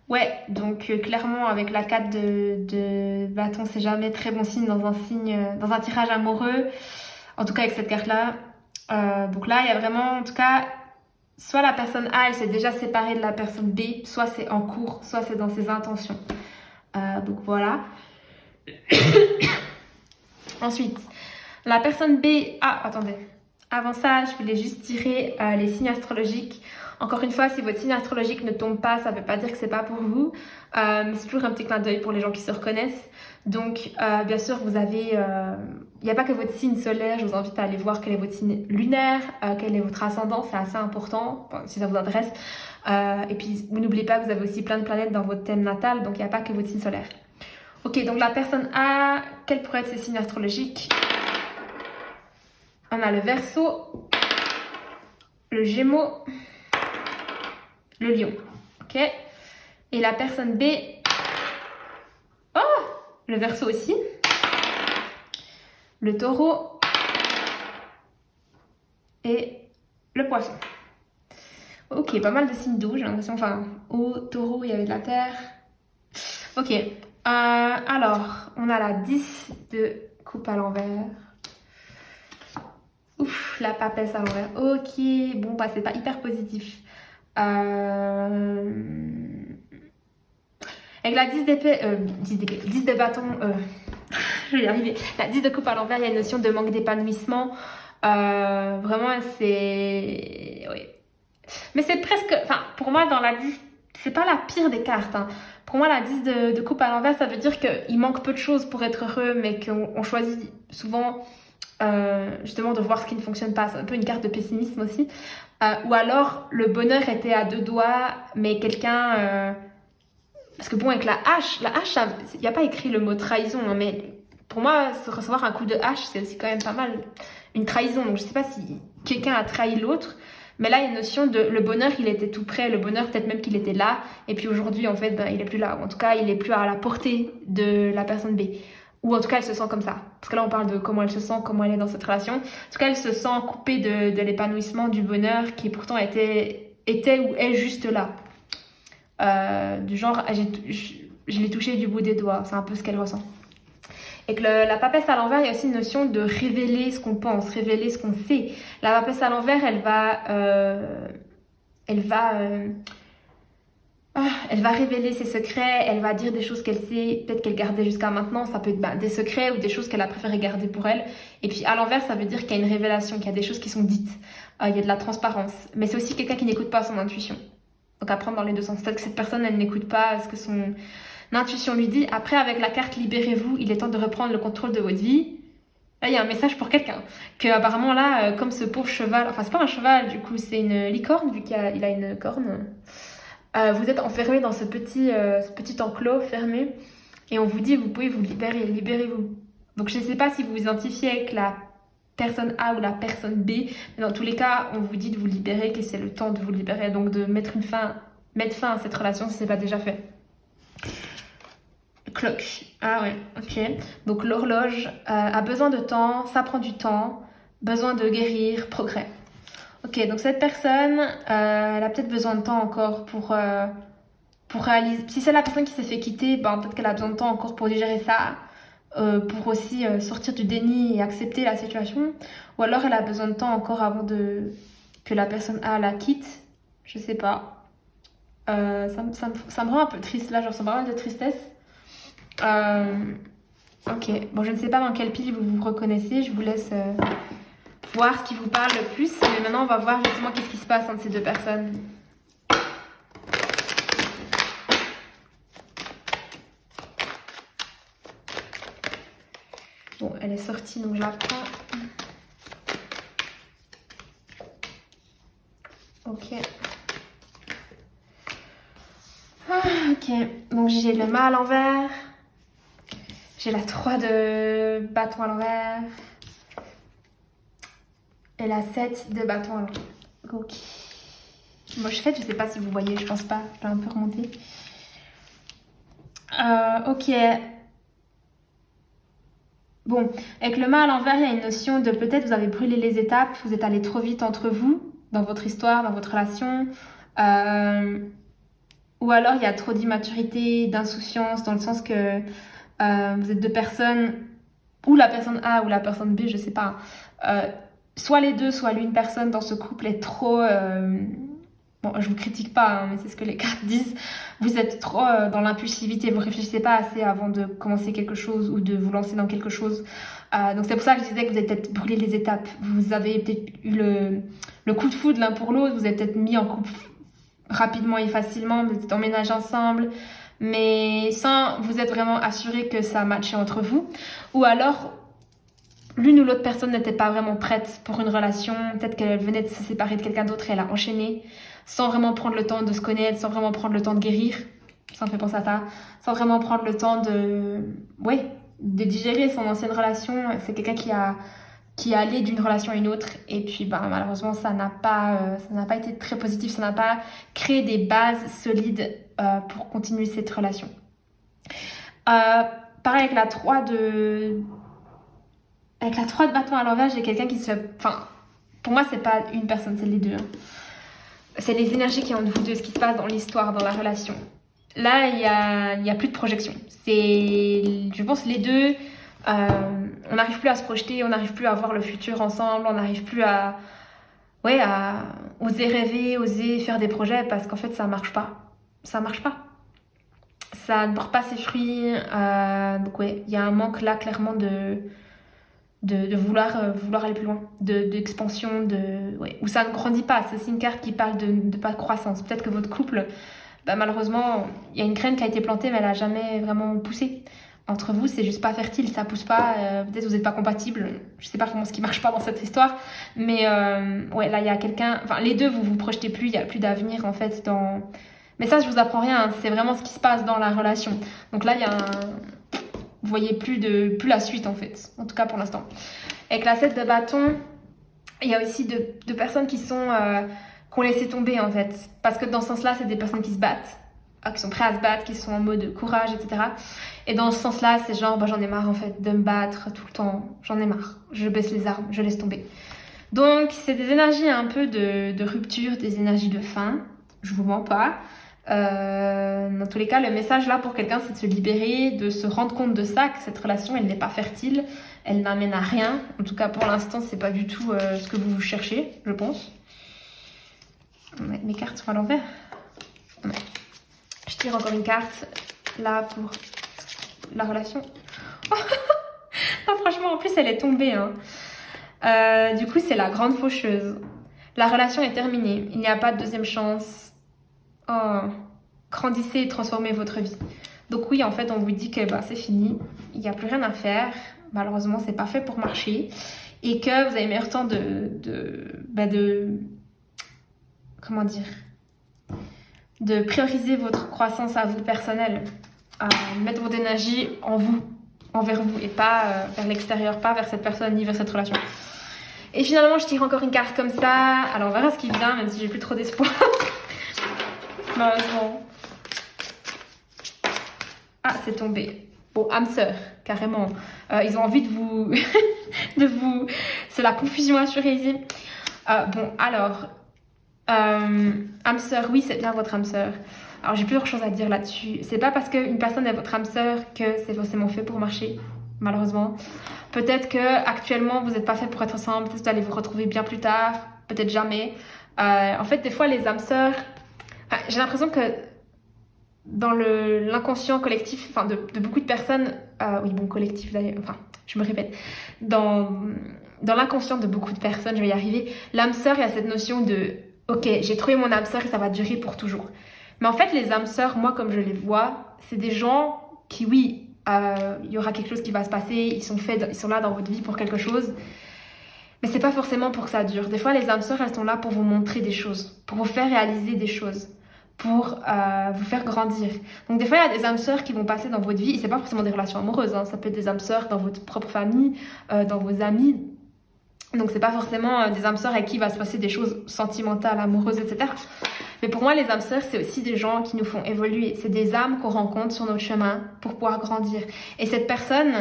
Ouais, donc clairement avec la 4 de bâton, c'est jamais très bon signe dans un dans un tirage amoureux. En tout cas avec cette carte-là. Donc là, il y a vraiment, en tout cas, soit la personne A, elle s'est déjà séparée de la personne B, soit c'est en cours, soit c'est dans ses intentions. Donc voilà. Ensuite, la personne B... Ah, attendez. Avant ça, je voulais juste tirer les signes astrologiques. Encore une fois, si votre signe astrologique ne tombe pas, ça ne veut pas dire que c'est pas pour vous. Mais c'est toujours un petit clin d'œil pour les gens qui se reconnaissent. Donc, bien sûr, vous avez... Il n'y a pas que votre signe solaire. Je vous invite à aller voir quel est votre signe lunaire, quel est votre ascendant. C'est assez important, si ça vous intéresse. Et puis, vous n'oubliez pas que vous avez aussi plein de planètes dans votre thème natal. Donc, il n'y a pas que votre signe solaire. Ok, donc la personne A, quels pourraient être ses signes astrologiques? On a le Verseau, le Gémeaux, le Lion. Ok. Et la personne B, oh, le Verseau aussi, le Taureau et le Poisson. Ok, pas mal de signes d'eau, j'ai l'impression. Enfin, au Taureau, il y avait de la terre. Ok. Alors, on a la 10 de coupe à l'envers. Ouf, la papesse à l'envers. Ok, bon, bah, c'est pas hyper positif. Avec la 10 d'épée, 10 de bâton, je vais y arriver. La 10 de coupe à l'envers, il y a une notion de manque d'épanouissement. Vraiment, c'est... Oui. Mais c'est presque... Enfin, pour moi, dans la 10, c'est pas la pire des cartes. Hein. Pour moi, la 10 de coupe à l'envers, ça veut dire qu'il manque peu de choses pour être heureux, mais qu'on choisit souvent justement de voir ce qui ne fonctionne pas. C'est un peu une carte de pessimisme aussi. Ou alors, le bonheur était à 2 doigts, mais quelqu'un... Parce que bon, avec la hache, il n'y a pas écrit le mot trahison, hein, mais pour moi, recevoir un coup de hache, c'est aussi quand même pas mal une trahison. Donc je sais pas si quelqu'un a trahi l'autre, mais là, il y a une notion de le bonheur, il était tout près, le bonheur, peut-être même qu'il était là, et puis aujourd'hui, en fait, ben, il est plus là. Ou en tout cas, il est plus à la portée de la personne B. Ou en tout cas, elle se sent comme ça. Parce que là, on parle de comment elle se sent, comment elle est dans cette relation. En tout cas, elle se sent coupée de l'épanouissement, du bonheur, qui pourtant était ou est juste là. Du genre, je l'ai touché du bout des doigts, c'est un peu ce qu'elle ressent. Et que la papesse à l'envers, il y a aussi une notion de révéler ce qu'on pense, révéler ce qu'on sait. La papesse à l'envers, elle va révéler ses secrets, elle va dire des choses qu'elle sait, peut-être qu'elle gardait jusqu'à maintenant, ça peut être des secrets ou des choses qu'elle a préféré garder pour elle. Et puis à l'envers, ça veut dire qu'il y a une révélation, qu'il y a des choses qui sont dites, il y a de la transparence. Mais c'est aussi quelqu'un qui n'écoute pas son intuition. Donc à prendre dans les deux sens. Peut-être que cette personne, elle n'écoute pas ce que son intuition lui dit. Après, avec la carte Libérez-vous, il est temps de reprendre le contrôle de votre vie. Là, il y a un message pour quelqu'un. Que apparemment là, comme ce pauvre cheval, enfin c'est pas un cheval, du coup c'est une licorne, vu qu'il a une corne. Vous êtes enfermé dans ce petit enclos fermé. Et on vous dit, vous pouvez vous libérer, libérez-vous. Donc je ne sais pas si vous vous identifiez avec la personne A ou la personne B, mais dans tous les cas, on vous dit de vous libérer, que c'est le temps de vous libérer, donc de mettre fin à cette relation si ce n'est pas déjà fait. Clock. Ah ouais, ok. Donc l'horloge a besoin de temps, ça prend du temps, besoin de guérir, progrès. Ok, donc cette personne, elle a peut-être besoin de temps encore pour réaliser. Si c'est la personne qui s'est fait quitter, ben, peut-être qu'elle a besoin de temps encore pour digérer ça. Pour aussi sortir du déni et accepter la situation, ou alors elle a besoin de temps encore avant que la personne A la quitte, je sais pas. Ça me rend un peu triste là, genre ça me rend de tristesse. Ok, bon je ne sais pas dans quelle pile vous vous reconnaissez, je vous laisse voir ce qui vous parle le plus, mais maintenant on va voir justement qu'est-ce qui se passe entre ces deux personnes. Bon, elle est sortie, donc je la prends. Ok. Ok, donc j'ai le mât à l'envers. J'ai la 3 de bâton à l'envers. Et la 7 de bâton à l'envers. Ok. Moi, je sais pas si vous voyez, je pense pas. Je vais un peu remonter. Ok. Bon, avec le mât à l'envers, il y a une notion de peut-être vous avez brûlé les étapes, vous êtes allé trop vite entre vous, dans votre histoire, dans votre relation. Euh, ou alors il y a trop d'immaturité, d'insouciance, dans le sens que vous êtes deux personnes, ou la personne A ou la personne B, je sais pas. Euh, soit les deux, soit l'une personne dans ce couple est trop... bon, je vous critique pas, hein, mais c'est ce que les cartes disent. Vous êtes trop dans l'impulsivité, vous réfléchissez pas assez avant de commencer quelque chose ou de vous lancer dans quelque chose. Donc c'est pour ça que je disais que vous avez peut-être brûlé les étapes. Vous avez peut-être eu le coup de foudre l'un pour l'autre, vous avez peut-être mis en couple rapidement et facilement, vous êtes emménagé ensemble, mais sans vous être vraiment assuré que ça matchait entre vous. Ou alors, l'une ou l'autre personne n'était pas vraiment prête pour une relation. Peut-être qu'elle venait de se séparer de quelqu'un d'autre et elle a enchaîné sans vraiment prendre le temps de se connaître, sans vraiment prendre le temps de guérir. Ça me fait penser à ça. Sans vraiment prendre le temps ouais, de digérer son ancienne relation. C'est quelqu'un qui est allé d'une relation à une autre et puis bah, malheureusement ça n'a pas été très positif, ça n'a pas créé des bases solides pour continuer cette relation. Pareil avec la 3 de bâton à l'envers, j'ai quelqu'un qui se... Enfin, pour moi c'est pas une personne, c'est les deux. Hein. C'est les énergies qui ont de vous deux, ce qui se passe dans l'histoire, dans la relation. Là, il y a plus de projection. Je pense, les deux... on n'arrive plus à se projeter, on n'arrive plus à voir le futur ensemble, on n'arrive plus ouais, à oser rêver, oser faire des projets parce qu'en fait ça marche pas. Ça marche pas. Ça ne porte pas ses fruits. Donc ouais, il y a un manque là clairement de vouloir aller plus loin, d'expansion, ouais, où ça ne grandit pas. C'est aussi une carte qui parle de pas de croissance. Peut-être que votre couple, bah, malheureusement, il y a une graine qui a été plantée mais elle a jamais vraiment poussé. Entre vous, c'est juste pas fertile, ça pousse pas. Peut-être vous n'êtes pas compatibles. Je sais pas comment ce qui marche pas dans cette histoire, mais ouais, là il y a quelqu'un. Enfin, les deux, vous vous projetez plus, il y a plus d'avenir en fait dans. Mais ça, je vous apprends rien. Hein, c'est vraiment ce qui se passe dans la relation. Donc là, il y a vous voyez plus la suite en fait. En tout cas pour l'instant. Avec la 7 de bâton, il y a aussi de personnes qui ont laissé tomber en fait. Parce que dans ce sens-là, c'est des personnes qui se battent, qui sont prêts à se battre, qui sont en mode courage, etc. Et dans ce sens-là, c'est genre, bah, j'en ai marre en fait de me battre tout le temps. J'en ai marre. Je baisse les armes, je laisse tomber. Donc, c'est des énergies un peu de rupture, des énergies de fin. Je vous mens pas. Dans tous les cas, le message là pour quelqu'un, c'est de se libérer, de se rendre compte de ça, que cette relation, elle n'est pas fertile, elle n'amène à rien. En tout cas, pour l'instant, c'est pas du tout ce que vous cherchez, je pense. Mes cartes sont à l'envers. Ouais. Je tire encore une carte là pour la relation. Non, franchement, en plus, elle est tombée. Hein. Du coup, c'est la grande faucheuse. La relation est terminée. Il n'y a pas de deuxième chance. Oh, grandissez et transformez votre vie. Donc oui, en fait, on vous dit que bah, c'est fini, il n'y a plus rien à faire. Malheureusement, c'est pas fait pour marcher. Et que vous avez meilleur temps comment dire, de prioriser votre croissance à vous personnelle, à mettre votre énergie en vous, envers vous, et pas vers l'extérieur, pas vers cette personne ni vers cette relation. Et finalement, je tire encore une carte comme ça. Alors, on verra ce qui vient, même si j'ai plus trop d'espoir. Malheureusement. Ah, c'est tombé. Bon, âme sœur, carrément. Ils ont envie de vous... C'est la confusion assurée ici. Bon, alors... âme sœur, oui, c'est bien votre âme sœur. Alors, j'ai plusieurs choses à dire là-dessus. C'est pas parce qu'une personne est votre âme sœur que c'est forcément fait pour marcher, malheureusement. Peut-être que actuellement vous n'êtes pas fait pour être ensemble. Peut-être que vous allez vous retrouver bien plus tard. Peut-être jamais. En fait, des fois, les âmes sœurs... j'ai l'impression que dans l'inconscient collectif, enfin de beaucoup de personnes, oui bon collectif d'ailleurs, enfin je me répète, dans l'inconscient de beaucoup de personnes, je vais y arriver, l'âme sœur, il y a cette notion de ok, j'ai trouvé mon âme sœur et ça va durer pour toujours. Mais en fait les âmes sœurs, moi comme je les vois, c'est des gens qui oui, il y aura quelque chose qui va se passer, ils sont là dans votre vie pour quelque chose. Mais c'est pas forcément pour que ça dure. Des fois, les âmes sœurs, elles sont là pour vous montrer des choses, pour vous faire réaliser des choses, pour vous faire grandir. Donc des fois, il y a des âmes sœurs qui vont passer dans votre vie, et c'est pas forcément des relations amoureuses, hein. Ça peut être des âmes sœurs dans votre propre famille, dans vos amis. Donc c'est pas forcément des âmes sœurs avec qui il va se passer des choses sentimentales, amoureuses, etc. Mais pour moi, les âmes sœurs, c'est aussi des gens qui nous font évoluer. C'est des âmes qu'on rencontre sur notre chemin pour pouvoir grandir. Et cette personne...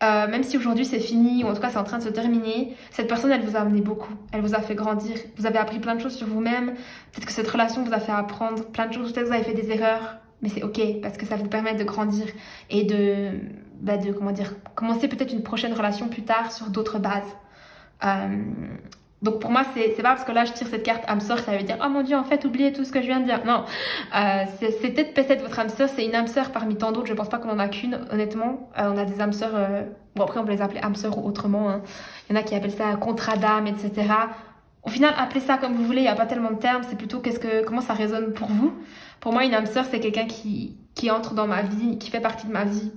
Même si aujourd'hui c'est fini, ou en tout cas c'est en train de se terminer, cette personne elle vous a amené beaucoup, elle vous a fait grandir, vous avez appris plein de choses sur vous-même, peut-être que cette relation vous a fait apprendre plein de choses, peut-être que vous avez fait des erreurs, mais c'est ok parce que ça vous permet de grandir et de comment dire, commencer peut-être une prochaine relation plus tard sur d'autres bases. Euh, donc pour moi, c'est pas parce que là je tire cette carte âme sœur que ça veut dire oh mon dieu, en fait, oubliez tout ce que je viens de dire. Non, c'est peut-être votre âme sœur, c'est une âme sœur parmi tant d'autres. Je pense pas qu'on en a qu'une, honnêtement. On a des âmes sœurs, bon après on peut les appeler âmes sœurs ou autrement. Hein. Il y en a qui appellent ça contrat d'âme, etc. Au final, appelez ça comme vous voulez, il n'y a pas tellement de termes, c'est plutôt comment ça résonne pour vous. Pour moi, une âme sœur, c'est quelqu'un qui entre dans ma vie, qui fait partie de ma vie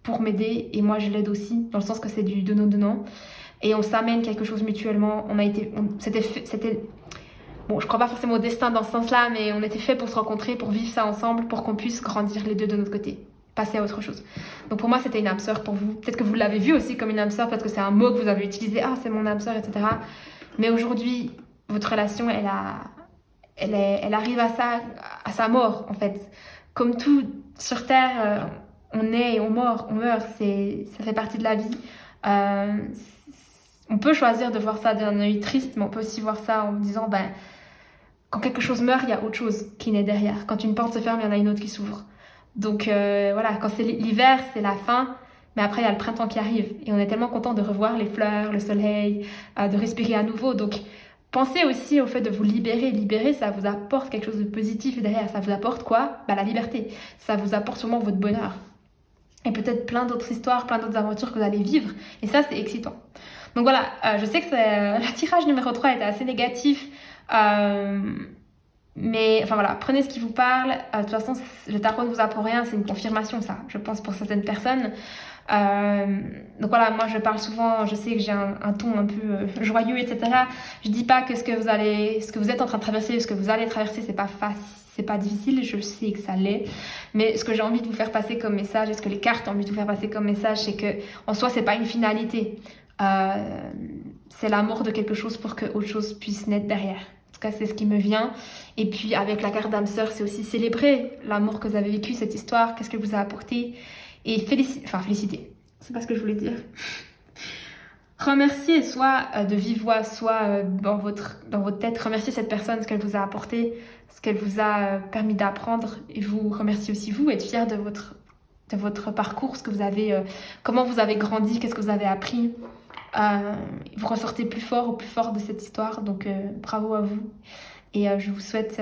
pour m'aider et moi je l'aide aussi, dans le sens que c'est du donnant-donnant. Et on s'amène quelque chose mutuellement. C'était, bon, je crois pas forcément au destin dans ce sens-là, mais on était fait pour se rencontrer, pour vivre ça ensemble, pour qu'on puisse grandir les deux de notre côté, passer à autre chose. Donc pour moi, c'était une âme sœur pour vous. Peut-être que vous l'avez vu aussi comme une âme sœur, peut-être que c'est un mot que vous avez utilisé, ah c'est mon âme sœur, etc. Mais aujourd'hui, votre relation, elle arrive à sa mort en fait. Comme tout sur Terre, on est et on meurt, ça fait partie de la vie. Euh, on peut choisir de voir ça d'un œil triste, mais on peut aussi voir ça en disant, ben, quand quelque chose meurt, il y a autre chose qui naît derrière. Quand une porte se ferme, il y en a une autre qui s'ouvre. Donc voilà, quand c'est l'hiver, c'est la fin, mais après il y a le printemps qui arrive. Et on est tellement content de revoir les fleurs, le soleil, de respirer à nouveau. Donc pensez aussi au fait de vous libérer. Libérer, ça vous apporte quelque chose de positif derrière. Ça vous apporte quoi? Ben, la liberté. Ça vous apporte sûrement votre bonheur. Et peut-être plein d'autres histoires, plein d'autres aventures que vous allez vivre. Et ça, c'est excitant. Donc voilà, je sais que le tirage numéro 3 était assez négatif. Mais enfin voilà, prenez ce qui vous parle. De toute façon, le tarot ne vous apprend rien, c'est une confirmation ça, je pense pour certaines personnes. Donc voilà, moi je parle souvent, je sais que j'ai un ton un peu joyeux, etc. Je dis pas que ce que vous êtes en train de traverser, ce que vous allez traverser, c'est pas facile, c'est pas difficile, je sais que ça l'est. Mais ce que j'ai envie de vous faire passer comme message, et ce que les cartes ont envie de vous faire passer comme message, c'est que en soi c'est pas une finalité. C'est l'amour de quelque chose pour que autre chose puisse naître derrière. En tout cas, c'est ce qui me vient. Et puis, avec la carte d'âme sœur, c'est aussi célébrer l'amour que vous avez vécu, cette histoire, qu'est-ce qu'elle vous a apporté. Et féliciter. C'est pas ce que je voulais dire. Remercier, soit de vive voix, soit dans votre tête. Remercier cette personne, ce qu'elle vous a apporté, ce qu'elle vous a permis d'apprendre. Et vous remercier aussi vous, être fier de votre parcours, ce que vous avez, comment vous avez grandi, qu'est-ce que vous avez appris. Vous ressortez plus fort ou plus fort de cette histoire, donc bravo à vous. Et je vous souhaite,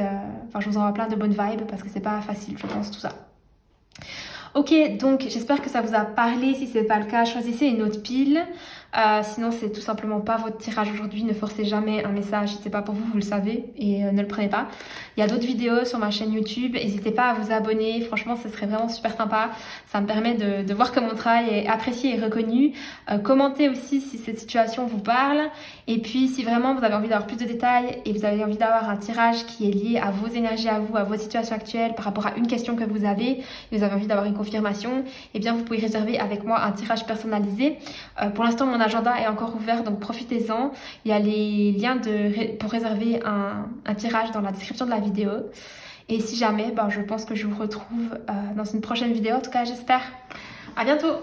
je vous envoie plein de bonnes vibes parce que c'est pas facile, je pense, tout ça. Ok, donc j'espère que ça vous a parlé. Si c'est pas le cas, choisissez une autre pile. Sinon, c'est tout simplement pas votre tirage aujourd'hui. Ne forcez jamais un message si c'est pas pour vous, vous le savez, et ne le prenez pas. Il y a d'autres vidéos sur ma chaîne YouTube. N'hésitez pas à vous abonner. Franchement, ce serait vraiment super sympa. Ça me permet de voir que mon travail est apprécié et reconnu. Commentez aussi si cette situation vous parle. Et puis, si vraiment vous avez envie d'avoir plus de détails et vous avez envie d'avoir un tirage qui est lié à vos énergies à vous, à votre situation actuelle, par rapport à une question que vous avez, et vous avez envie d'avoir une confirmation, eh bien, vous pouvez réserver avec moi un tirage personnalisé. Pour l'instant, mon agenda est encore ouvert, donc profitez-en. Il y a les liens pour réserver un tirage dans la description de la vidéo. Et si jamais, je pense que je vous retrouve dans une prochaine vidéo. En tout cas, j'espère. À bientôt!